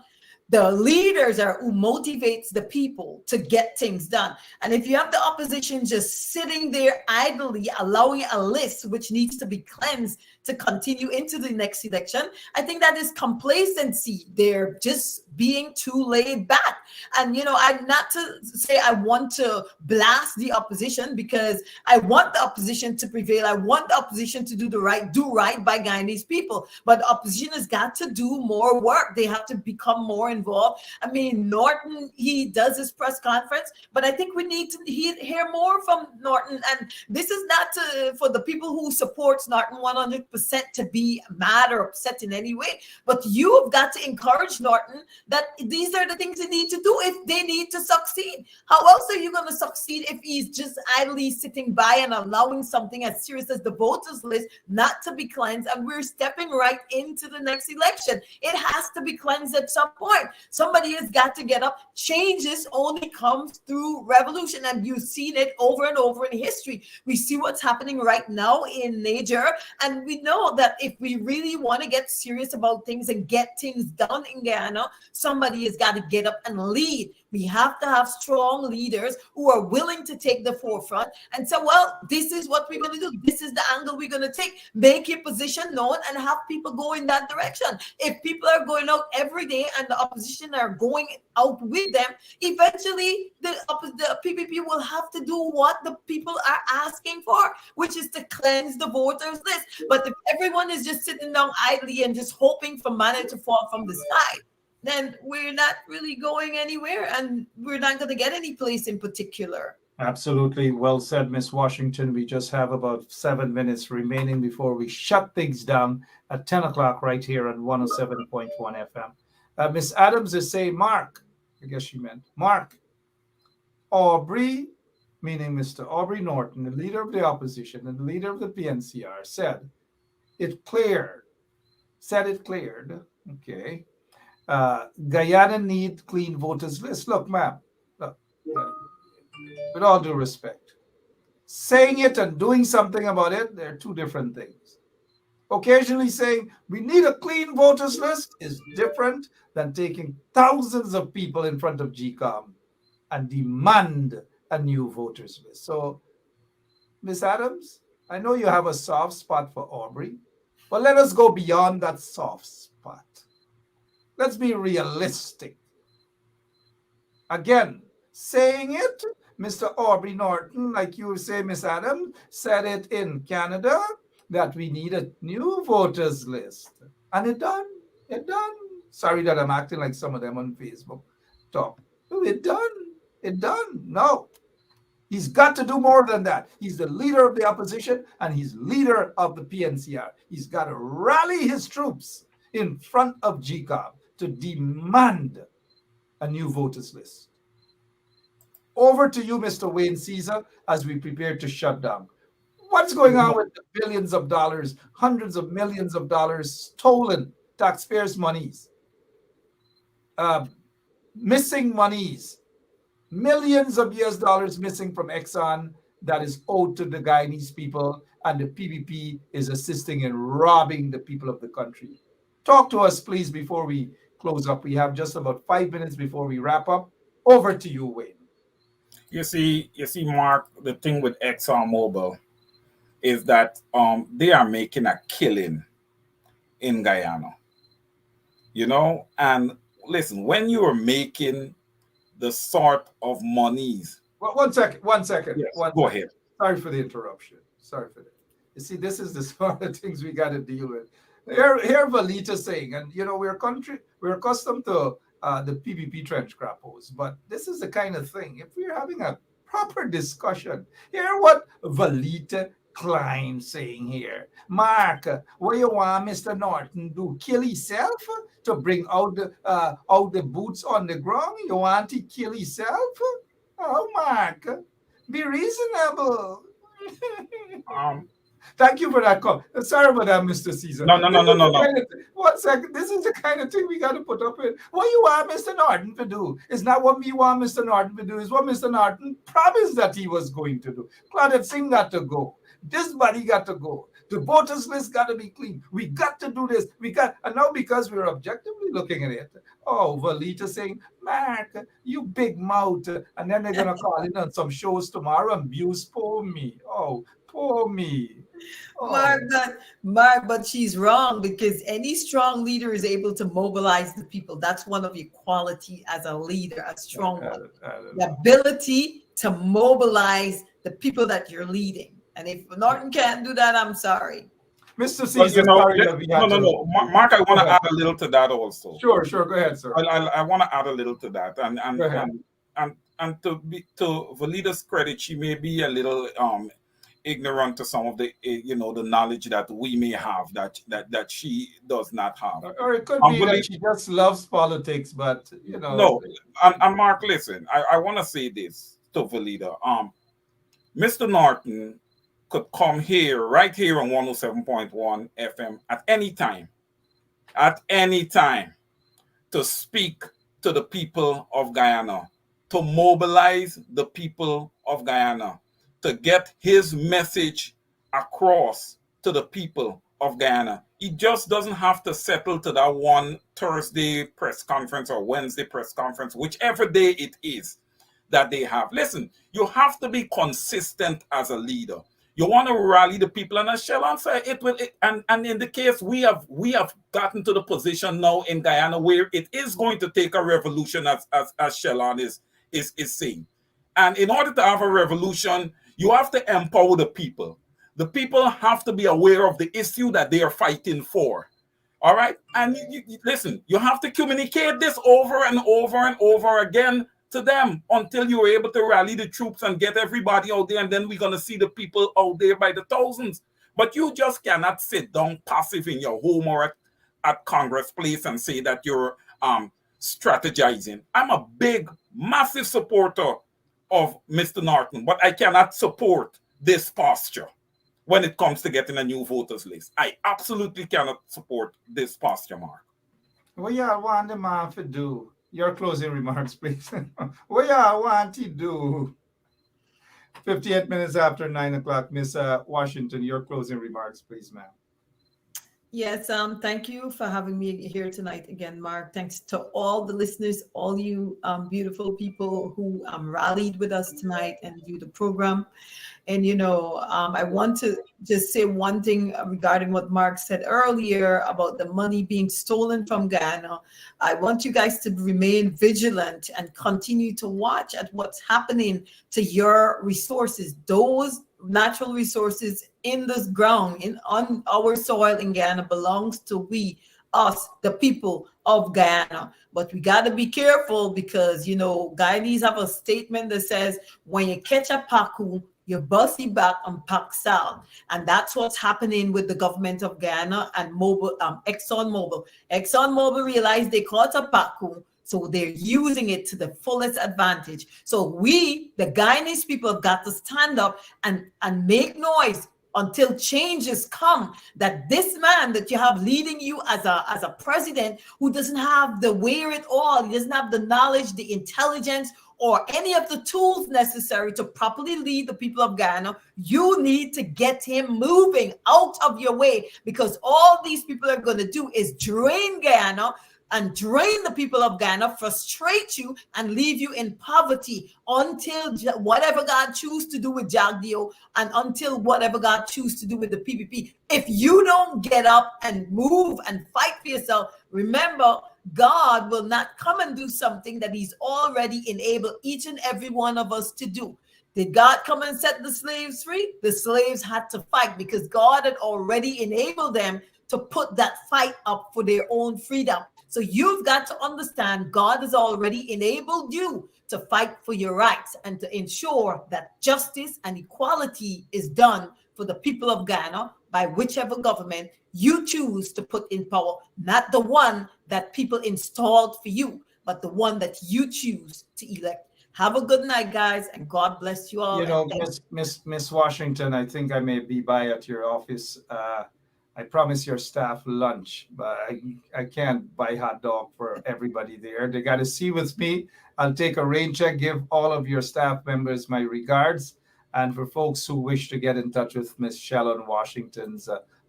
The leaders are who motivates the people to get things done. And if you have the opposition just sitting there idly, allowing a list which needs to be cleansed to continue into the next election, I think that is complacency. They're just being too laid back. And, I'm not to say I want to blast the opposition, because I want the opposition to prevail. I want the opposition to do right by Guyanese people. But the opposition has got to do more work. They have to become more involved. I mean, Norton, he does his press conference, but I think we need to hear more from Norton. And this is not for the people who supports Norton 100% to be mad or upset in any way, but you have got to encourage Norton that these are the things they need to do if they need to succeed. How else are you going to succeed if he's just idly sitting by and allowing something as serious as the voters list not to be cleansed? And we're stepping right into the next election. It has to be cleansed at some point. Somebody has got to get up. Changes only comes through revolution, and you've seen it over and over in history. We see what's happening right now in Niger, and we know that if we really want to get serious about things and get things done in Guyana, somebody has got to get up and lead. We have to have strong leaders who are willing to take the forefront and say, well, this is what we're going to do. This is the angle we're going to take. Make your position known and have people go in that direction. If people are going out every day and the opposition are going out with them, eventually the PPP will have to do what the people are asking for, which is to cleanse the voters list. But if everyone is just sitting down idly and just hoping for money to fall from the sky, then we're not really going anywhere and we're not going to get any place in particular. Absolutely. Well said, Miss Washington. We just have about 7 minutes remaining before we shut things down at 10 o'clock right here on 107.1 FM. Miss Adams is saying, Mark, I guess she meant, Mark, Aubrey, meaning Mr. Aubrey Norton, the leader of the opposition and the leader of the PNCR, it cleared, said it cleared. Okay. Guyana need clean voters list. Look, ma'am, look, with all due respect, saying it and doing something about it, they're two different things. Occasionally saying we need a clean voters list is different than taking thousands of people in front of GCOM and demand a new voters list. So, Miss Adams, I know you have a soft spot for Aubrey, but let us go beyond that soft spot. Let's be realistic. Again, saying it, Mr. Aubrey Norton, like you say, Miss Adams, said it in Canada that we need a new voters list. And it done. It done. Sorry that I'm acting like some of them on Facebook talk. No, it done. It done. No. He's got to do more than that. He's the leader of the opposition and he's leader of the PNCR. He's got to rally his troops in front of GCOM to demand a new voters list. Over to you, Mr. Wayne Caesar, as we prepare to shut down. What's going on with the billions of dollars, hundreds of millions of dollars stolen taxpayers' monies, missing monies, millions of US dollars missing from Exxon that is owed to the Guyanese people, and the PPP is assisting in robbing the people of the country? Talk to us, please, before we close up. We have just about 5 minutes before we wrap up. Over to you, Wayne. You see, Mark, the thing with ExxonMobil is that they are making a killing in Guyana. And listen, when you are making the sort of monies. Well, one second. Yes, go ahead. Sorry for the interruption. Sorry for that. You see, this is the sort of things we got to deal with. Here Valita saying, and we're accustomed to the PPP trench crappos, but this is the kind of thing. If we're having a proper discussion, hear what Valita Klein saying here. Mark, what you want Mr. Norton do? Kill himself to bring out the boots on the ground? You want to kill himself? Oh, Mark, be reasonable. Thank you for that call. Sorry about that, Mr. Caesar. No. 1 second. This is the kind of thing we got to put up with. What you want Mr. Norton to do is not what we want Mr. Norton to do. Is what Mr. Norton promised that he was going to do. Claudette Singh got to go. This body got to go. The voters list got to be clean. We got to do this. And now because we're objectively looking at it, Valita saying, Mark, you big mouth. And then they're going to call in on some shows tomorrow and abuse poor me. Oh, poor me. Oh. Mark, but she's wrong, because any strong leader is able to mobilize the people. That's one of your quality as a leader, a strong one. The ability to mobilize the people that you're leading. And if Norton can't do that, I'm sorry. Mr. Caesar, no. Mark, I want to add a little to that also. Sure. Go ahead, sir. I want to add a little to that, and to Valita's credit, she may be a little ignorant to some of the the knowledge that we may have that she does not have. Or it could be that she just loves politics, but No, and Mark, listen, I want to say this to Valita. Mr. Norton could come right here on 107.1 FM at any time to speak to the people of Guyana, to mobilize the people of Guyana, to get his message across to the people of Guyana. He just doesn't have to settle to that one Thursday press conference or Wednesday press conference, whichever day it is that they have. Listen, you have to be consistent as a leader. You want to rally the people, and as Shelon said, and in the case we have gotten to the position now in Guyana where it is going to take a revolution, as Shelon is saying. And in order to have a revolution, you have to empower the people. The people have to be aware of the issue that they are fighting for. All right. And listen, you have to communicate this over and over and over again to them until you're able to rally the troops and get everybody out there. And then we're going to see the people out there by the thousands. But you just cannot sit down passive in your home or at Congress Place and say that you're strategizing. I'm a big, massive supporter of Mr. Norton, but I cannot support this posture when it comes to getting a new voters list. I absolutely cannot support this posture, Mark. What y'all want the man to do? Your closing remarks, please. What y'all want to do? 58 minutes after 9 o'clock, Miss Washington, your closing remarks, please, ma'am. Yes, thank you for having me here tonight again, Mark. Thanks to all the listeners, all you beautiful people who rallied with us tonight and do the program. And, I want to just say one thing regarding what Mark said earlier about the money being stolen from Ghana. I want you guys to remain vigilant and continue to watch at what's happening to your resources, those natural resources in this ground, on our soil in Ghana belongs to us, the people of Guyana. But we got to be careful because, Guyanese have a statement that says, when you catch a paku, you bust it back and pack sal. And that's what's happening with the government of Guyana and Exxon Mobil. Exxon Mobil realized they caught a paku, so they're using it to the fullest advantage. So we, the Guyanese people, have got to stand up and make noise until changes come, that this man that you have leading you as a president who doesn't have the wherewithal, he doesn't have the knowledge, the intelligence, or any of the tools necessary to properly lead the people of Ghana, you need to get him moving out of your way, because all these people are going to do is drain Ghana and drain the people of Ghana, frustrate you, and leave you in poverty until whatever God chooses to do with Jagdio and until whatever God chooses to do with the PPP. If you don't get up and move and fight for yourself, remember, God will not come and do something that he's already enabled each and every one of us to do. Did God come and set the slaves free? The slaves had to fight because God had already enabled them to put that fight up for their own freedom. So you've got to understand God has already enabled you to fight for your rights and to ensure that justice and equality is done for the people of Ghana by whichever government you choose to put in power, not the one that people installed for you, but the one that you choose to elect. Have a good night, guys, and God bless you all. Miss Washington, I think I may be by at your office. I promise your staff lunch, but I can't buy hot dog for everybody there. They got to see with me. I'll take a rain check, give all of your staff members my regards. And for folks who wish to get in touch with Miss Shallon Washington's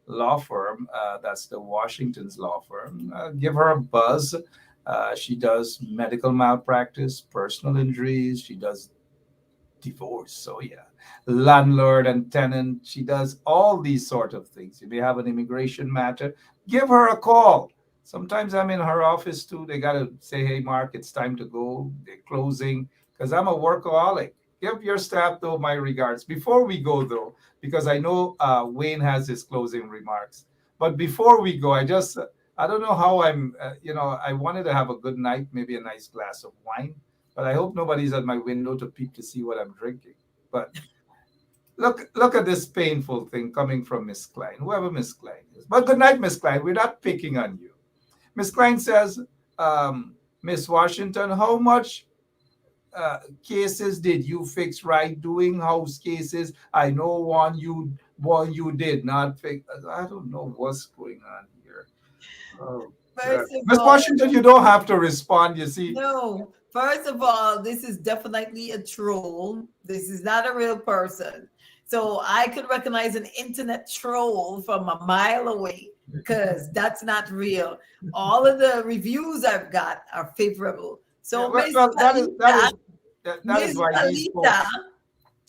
law firm, that's the Washington's law firm, give her a buzz. She does medical malpractice, personal injuries. She does divorce. So yeah, landlord and tenant. She does all these sort of things. If you have an immigration matter, give her a call. Sometimes I'm in her office too. They got to say, hey, Mark, it's time to go. They're closing because I'm a workaholic. Give your staff, though, my regards. Before we go, though, because I know Wayne has his closing remarks. But before we go, I don't know how I wanted to have a good night, maybe a nice glass of wine. But I hope nobody's at my window to peep to see what I'm drinking. But look at this painful thing coming from Miss Klein, whoever Miss Klein is. But good night, Miss Klein. We're not picking on you. Miss Klein says, Miss Washington, how much cases did you fix right? Doing house cases? I know one you did not fix. I don't know what's going on here. Oh, Miss Washington, you don't have to respond. You see. No. First of all, this is definitely a troll. This is not a real person. So I could recognize an internet troll from a mile away because that's not real. All of the reviews I've got are favorable. So that is why these folks...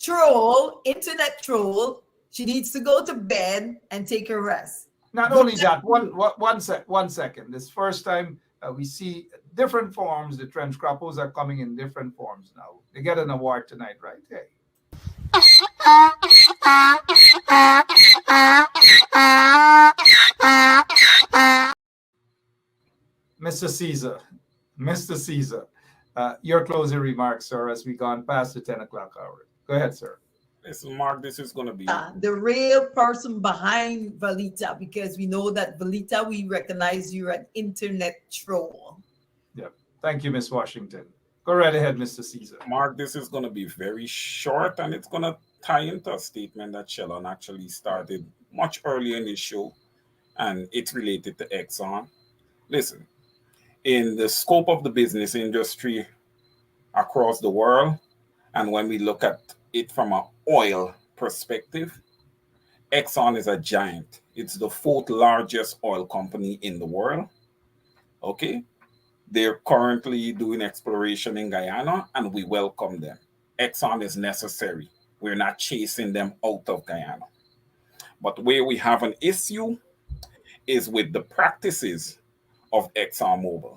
troll, internet troll, she needs to go to bed and take a rest. Not only that, one second. This first time we see different forms. The trench crappos are coming in different forms now. They get an award tonight, right? Hey. Mr. Caesar, Mr. Caesar, your closing remarks, sir, as we gone past the 10 o'clock hour. Go ahead, sir. Listen, Mark, this is going to be The real person behind Valita, because we know that Valita, we recognize you're an internet troll. Yep. Thank you, Miss Washington. Go right ahead, Mr. Caesar. Mark, this is going to be very short, and it's going to tie into a statement that Shellon actually started much earlier in this show, and it's related to Exxon. Listen, in the scope of the business industry across the world, and when we look at it from an oil perspective, Exxon is a giant. It's the fourth largest oil company in the world. Okay. They're currently doing exploration in Guyana, and we welcome them. Exxon is necessary. We're not chasing them out of Guyana. But where we have an issue is with the practices of ExxonMobil.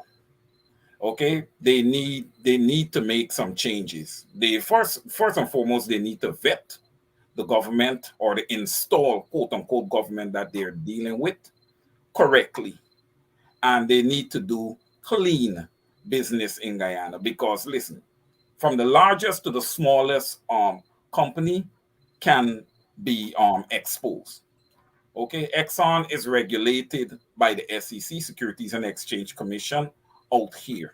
Okay, they need to make some changes. They first and foremost they need to vet the government or the install quote unquote government that they're dealing with correctly, and they need to do clean business in Guyana because listen, from the largest to the smallest company can be exposed. Okay, Exxon is regulated by the SEC, Securities and Exchange Commission, out here.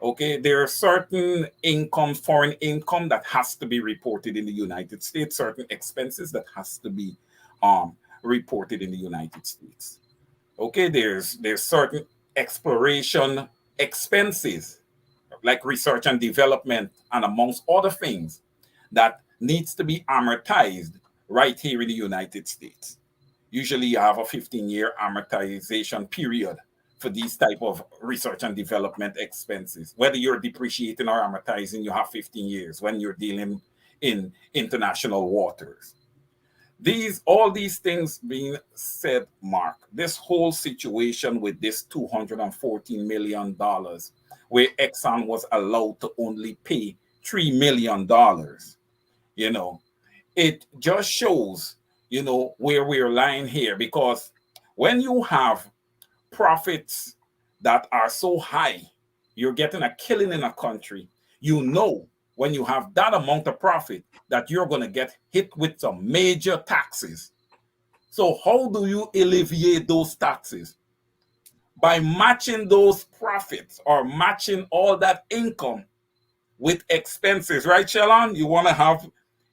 Okay, there are certain income, foreign income that has to be reported in the United States, certain expenses that has to be reported in the United States. Okay, there's certain exploration expenses like research and development and amongst other things that needs to be amortized right here in the United States. Usually you have a 15-year amortization period for these type of research and development expenses. Whether you're depreciating or amortizing, you have 15 years when you're dealing in international waters. All these things being said, Mark, this whole situation with this $214 million, where Exxon was allowed to only pay $3 million, it just shows, where we're lying here. Because when you have profits that are so high, you're getting a killing in a country, when you have that amount of profit that you're going to get hit with some major taxes. So how do you alleviate those taxes? By matching those profits or matching all that income with expenses, right, Shalon? You want to have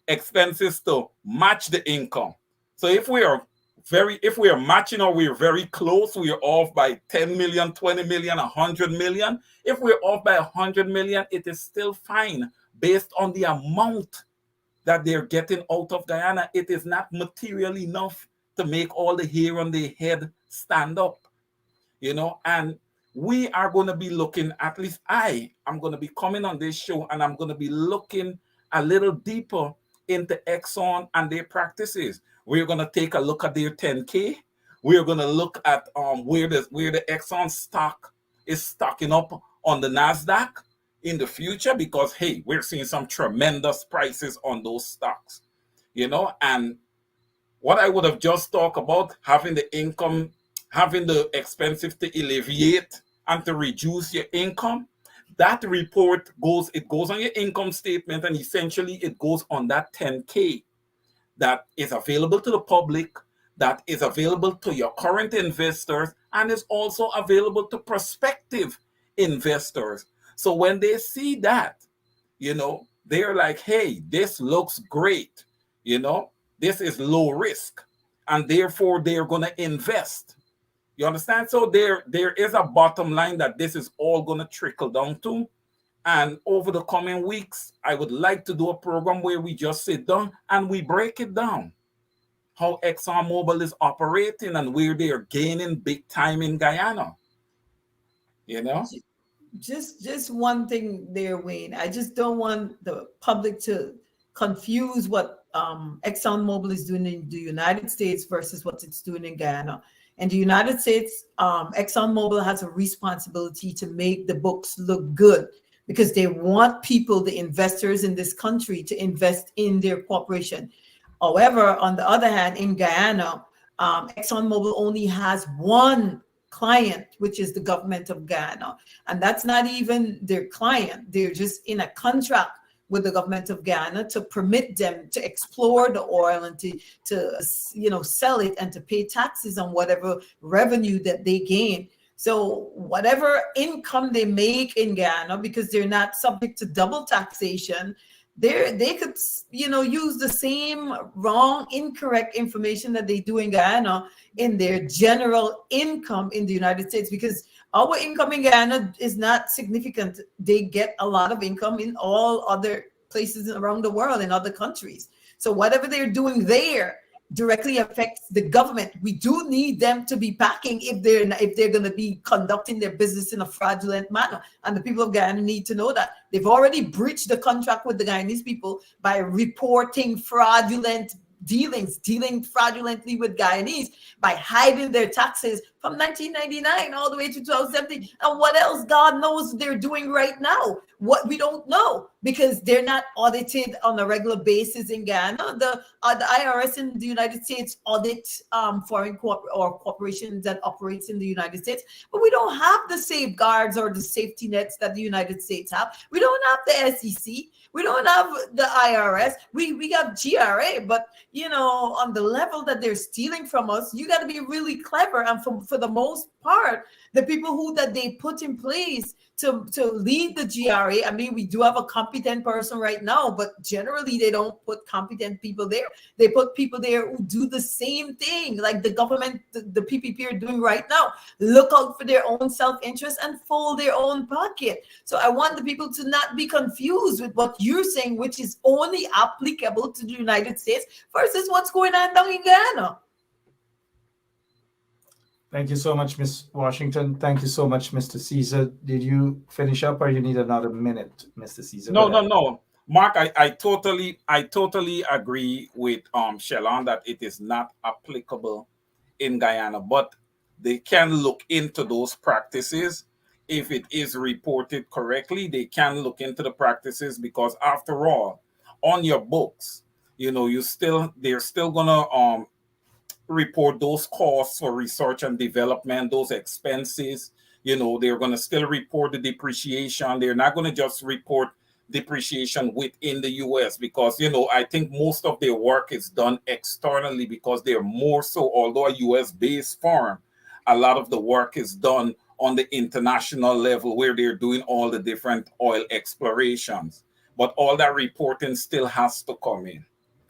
expenses to match the income. So if we are matching or we're very close, we are off by 10 million, 20 million, 100 million. If we're off by 100 million, it is still fine based on the amount that they're getting out of Guyana. It is not material enough to make all the hair on their head stand up, and we are going to be looking, at least I am going to be coming on this show and I'm going to be looking a little deeper into Exxon and their practices. We're going to take a look at their 10K. We're going to look at where the Exxon stock is stocking up on the NASDAQ in the future, because hey, we're seeing some tremendous prices on those stocks, and what I would have just talked about, having the income, having the expenses to alleviate and to reduce your income, that report goes on your income statement, and essentially it goes on that 10K that is available to the public, that is available to your current investors, and is also available to prospective investors. So when they see that, they're like, hey, this looks great, this is low risk, and therefore they're going to invest. You understand? So there is a bottom line that this is all going to trickle down to. And over the coming weeks, I would like to do a program where we just sit down and we break it down. How ExxonMobil is operating and where they are gaining big time in Guyana. Just one thing there, Wayne. I just don't want the public to confuse what ExxonMobil is doing in the United States versus what it's doing in Guyana. In the United States, ExxonMobil has a responsibility to make the books look good because they want people, the investors in this country, to invest in their corporation. However, on the other hand, in Guyana, ExxonMobil only has one client, which is the government of Guyana. And that's not even their client. They're just in a contract with the government of Guyana to permit them to explore the oil and to sell it and to pay taxes on whatever revenue that they gain. So whatever income they make in Guyana, because they're not subject to double taxation, they could use the same wrong, incorrect information that they do in Guyana in their general income in the United States, because our income in Guyana is not significant. They get a lot of income in all other places around the world, in other countries. So whatever they're doing there directly affects the government. We do need them to be packing if they're going to be conducting their business in a fraudulent manner. And the people of Guyana need to know that they've already breached the contract with the Guyanese people by reporting fraudulent dealing fraudulently with Guyanese, by hiding their taxes from 1999 all the way to 2017. And what else God knows they're doing right now? What we don't know, because they're not audited on a regular basis in Guyana. The IRS in the United States audit foreign corporations that operates in the United States, but we don't have the safeguards or the safety nets that the United States have. We don't have the SEC. We don't have the IRS. We have GRA, but on the level that they're stealing from us, you got to be really clever. And for the most part, the people that they put in place to lead the GRA, I mean, we do have a competent person right now, but generally they don't put competent people there. They put people there who do the same thing, like the government, the PPP are doing right now. Look out for their own self-interest and fold their own pocket. So I want the people to not be confused with what you're saying, which is only applicable to the United States versus what's going on down in Ghana. Thank you so much, Ms. Washington. Thank you so much, Mr. Caesar. Did you finish up, or you need another minute, Mr. Caesar? No. Mark, I totally agree with Shelon that it is not applicable in Guyana, but they can look into those practices. If it is reported correctly, they can look into the practices, because after all, on your books, they're still gonna report those costs for research and development, those expenses. They're going to still report the depreciation. They're not going to just report depreciation within the US, because I think most of their work is done externally, because they're more so, although a US based firm, a lot of the work is done on the international level, where they're doing all the different oil explorations. But all that reporting still has to come in.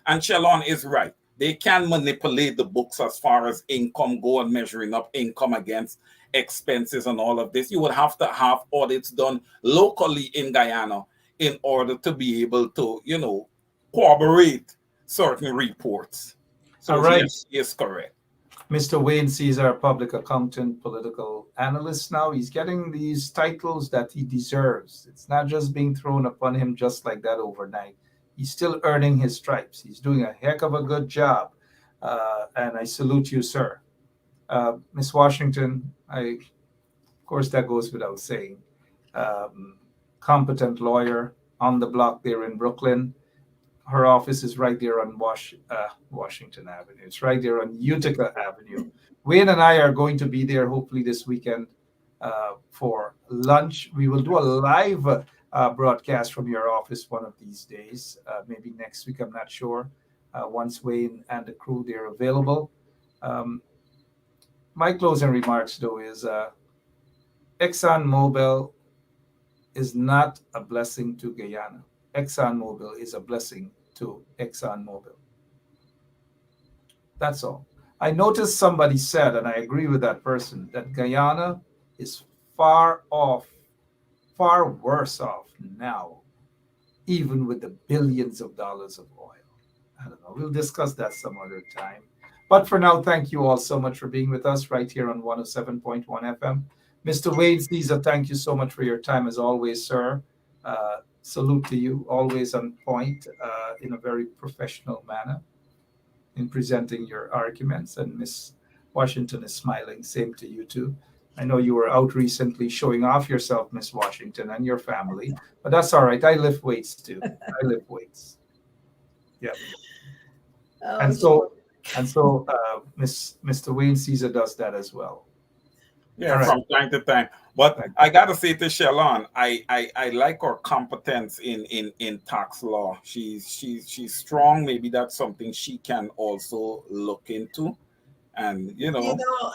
And Shelon is right. They can manipulate the books as far as income go, and measuring up income against expenses and all of this. You would have to have audits done locally in Guyana in order to be able to, corroborate certain reports. So all right. Yes, correct. Mr. Wayne Caesar, public accountant, political analyst now. He's getting these titles that he deserves. It's not just being thrown upon him just like that overnight. He's still earning his stripes. He's doing a heck of a good job. And I salute you, sir. Miss Washington, of course, that goes without saying. Competent lawyer on the block there in Brooklyn. Her office is right there on Washington Avenue. It's right there on Utica Avenue. Wayne and I are going to be there hopefully this weekend for lunch. We will do a live broadcast from your office one of these days, maybe next week, I'm not sure, once Wayne and the crew, they're available. My closing remarks, though, is ExxonMobil is not a blessing to Guyana. ExxonMobil is a blessing to ExxonMobil. That's all. I noticed somebody said, and I agree with that person, that Guyana is far worse off now, even with the billions of dollars of oil. I don't know. We'll discuss that some other time. But for now, thank you all so much for being with us right here on 107.1 FM. Mr. Wade Caesar, thank you so much for your time as always, sir. Salute to you, always on point in a very professional manner in presenting your arguments. And Miss Washington is smiling. Same to you too. I know you were out recently showing off yourself, Miss Washington, and your family, but that's all right. I lift weights too. I lift weights. Yeah. And so, Mr. Wayne Caesar does that as well. Yeah, All right. from time to time. But Thank I gotta say to Shalon, I like her competence in tax law. She's strong. Maybe that's something she can also look into. And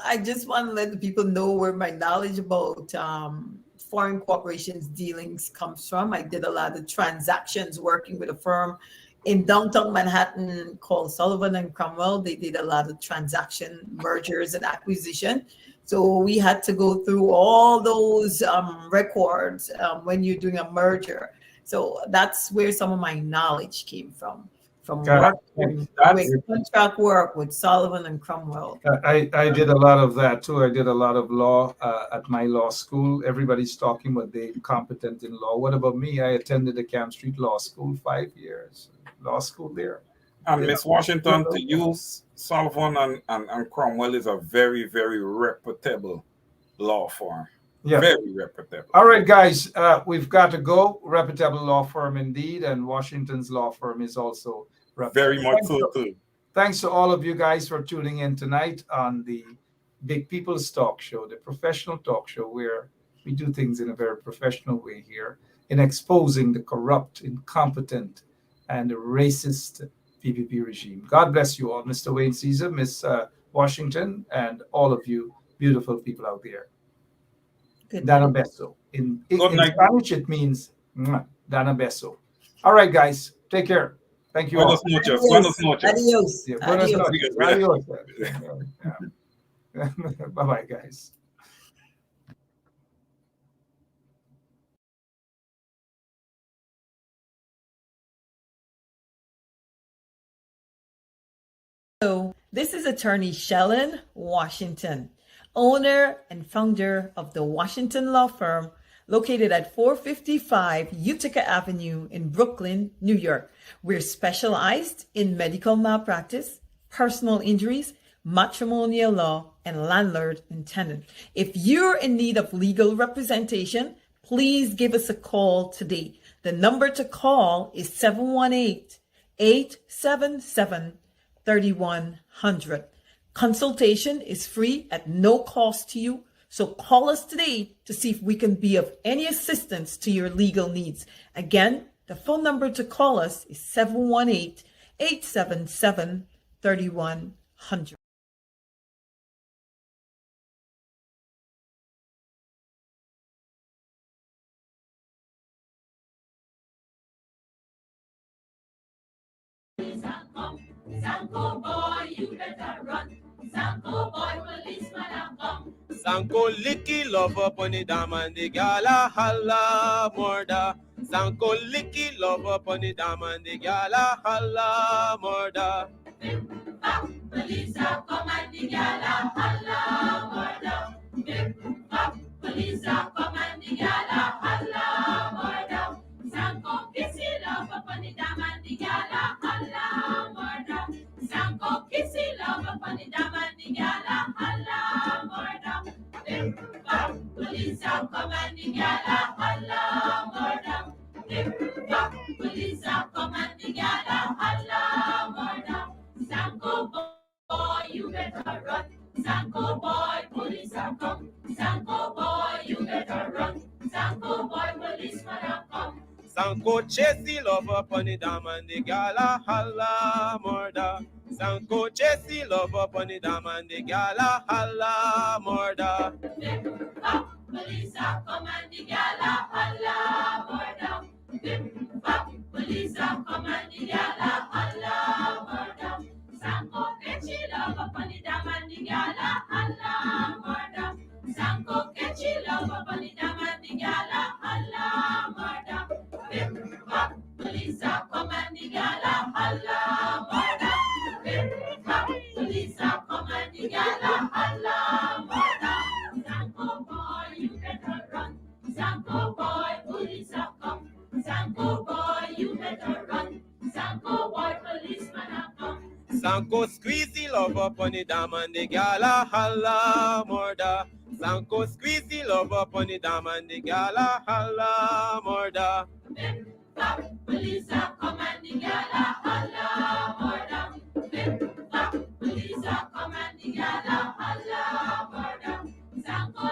I just want to let the people know where my knowledge about foreign corporations dealings comes from. I did a lot of transactions working with a firm in downtown Manhattan called Sullivan and Cromwell. They did a lot of transaction mergers and acquisition. So we had to go through all those records when you're doing a merger. So that's where some of my knowledge came from God, working with that's contract work with Sullivan and Cromwell. I did a lot of that too. I did a lot of law at my law school. Everybody's talking about they're competent in law. What about me? I attended the Camp Street Law School 5 years. Law school there. and You Miss know. Washington, to use Sullivan and Cromwell is a very, very reputable law firm. Yeah. Very reputable. All right, guys, we've got to go. Reputable law firm indeed, and Washington's law firm is also reputable. Very much so too. Thanks to all of you guys for tuning in tonight on the Big People's Talk Show, the professional talk show where we do things in a very professional way here in exposing the corrupt, incompetent, and racist PPP regime. God bless you all, Mr. Wayne Caesar, Miss Washington, and all of you beautiful people out there. Good Dana night. beso. In Good night. Spanish, it means mwah, Dana beso. All right, guys, take care. Thank you all. Buenos noches. Buenos noches. Adios. Yeah, buenas Adios. noches. Adios. Yeah. Bye-bye, guys. So, this is attorney Shellen Washington, owner and founder of the Washington Law Firm, located at 455 Utica Avenue in Brooklyn, New York. We're specialized in medical malpractice, personal injuries, matrimonial law, and landlord and tenant. If you're in need of legal representation, please give us a call today. The number to call is 718-877-3100. Consultation is free at no cost to you. So call us today to see if we can be of any assistance to your legal needs. Again, the phone number to call us is 718-877-3100. Sanko boy, you better run. Sanko boy, policeman a come. Sanko licky love up on the dam and the gala holla murder. Sanko licky love up on the dam and the gala holla murder. Police a come and the gala holla murder. Police a come and the gala holla murder. Sanko kissy love up on the dam and the gala holla murder. Sanko kissy love up on the dam and the gala holla murder. Police a come and the gala holla murder. Police a come and the gala holla murder. Sanko boy, you better run. Sanko boy, police a come. Sanko boy, you better run. Sanko boy, policeman a come. Sanko chasey love up on the dam and the gala holla murder. Sanko chasey love up on the dam and the gala holla murder. Police a come and the gala holla murder. Police a come and the gala holla murder. Sanko catchy love up on the dam and the gala holla murder. Sanko catchy love up on the dam and the gala holla murder. Police a come and the gala holla murder. Police a come and the gala holla murder. Sanko boy, you better run. Sanko boy, police a come. Sanko boy, you better run. Sanko boy, policeman a come. Sanko squeezy love up on the dam and the gala holla murder. Sanko squeezy love up on the dam and the gala holla murder. Police a come and the gala holla murder. Police a come and the gala holla murder. Sanko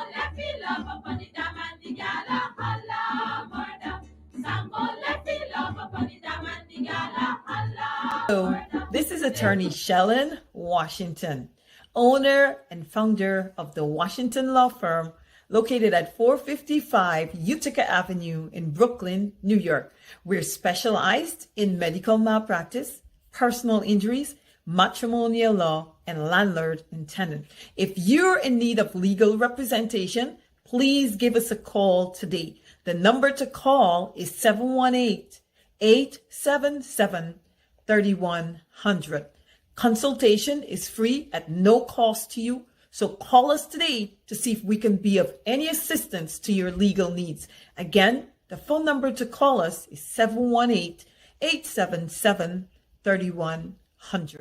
Attorney Shellen Washington, owner and founder of the Washington Law Firm, located at 455 Utica Avenue in Brooklyn, New York. We're specialized in medical malpractice, personal injuries, matrimonial law, and landlord and tenant. If you're in need of legal representation, please give us a call today. The number to call is 718-877-3100. Consultation is free at no cost to you. So call us today to see if we can be of any assistance to your legal needs. Again, the phone number to call us is 718-877-3100.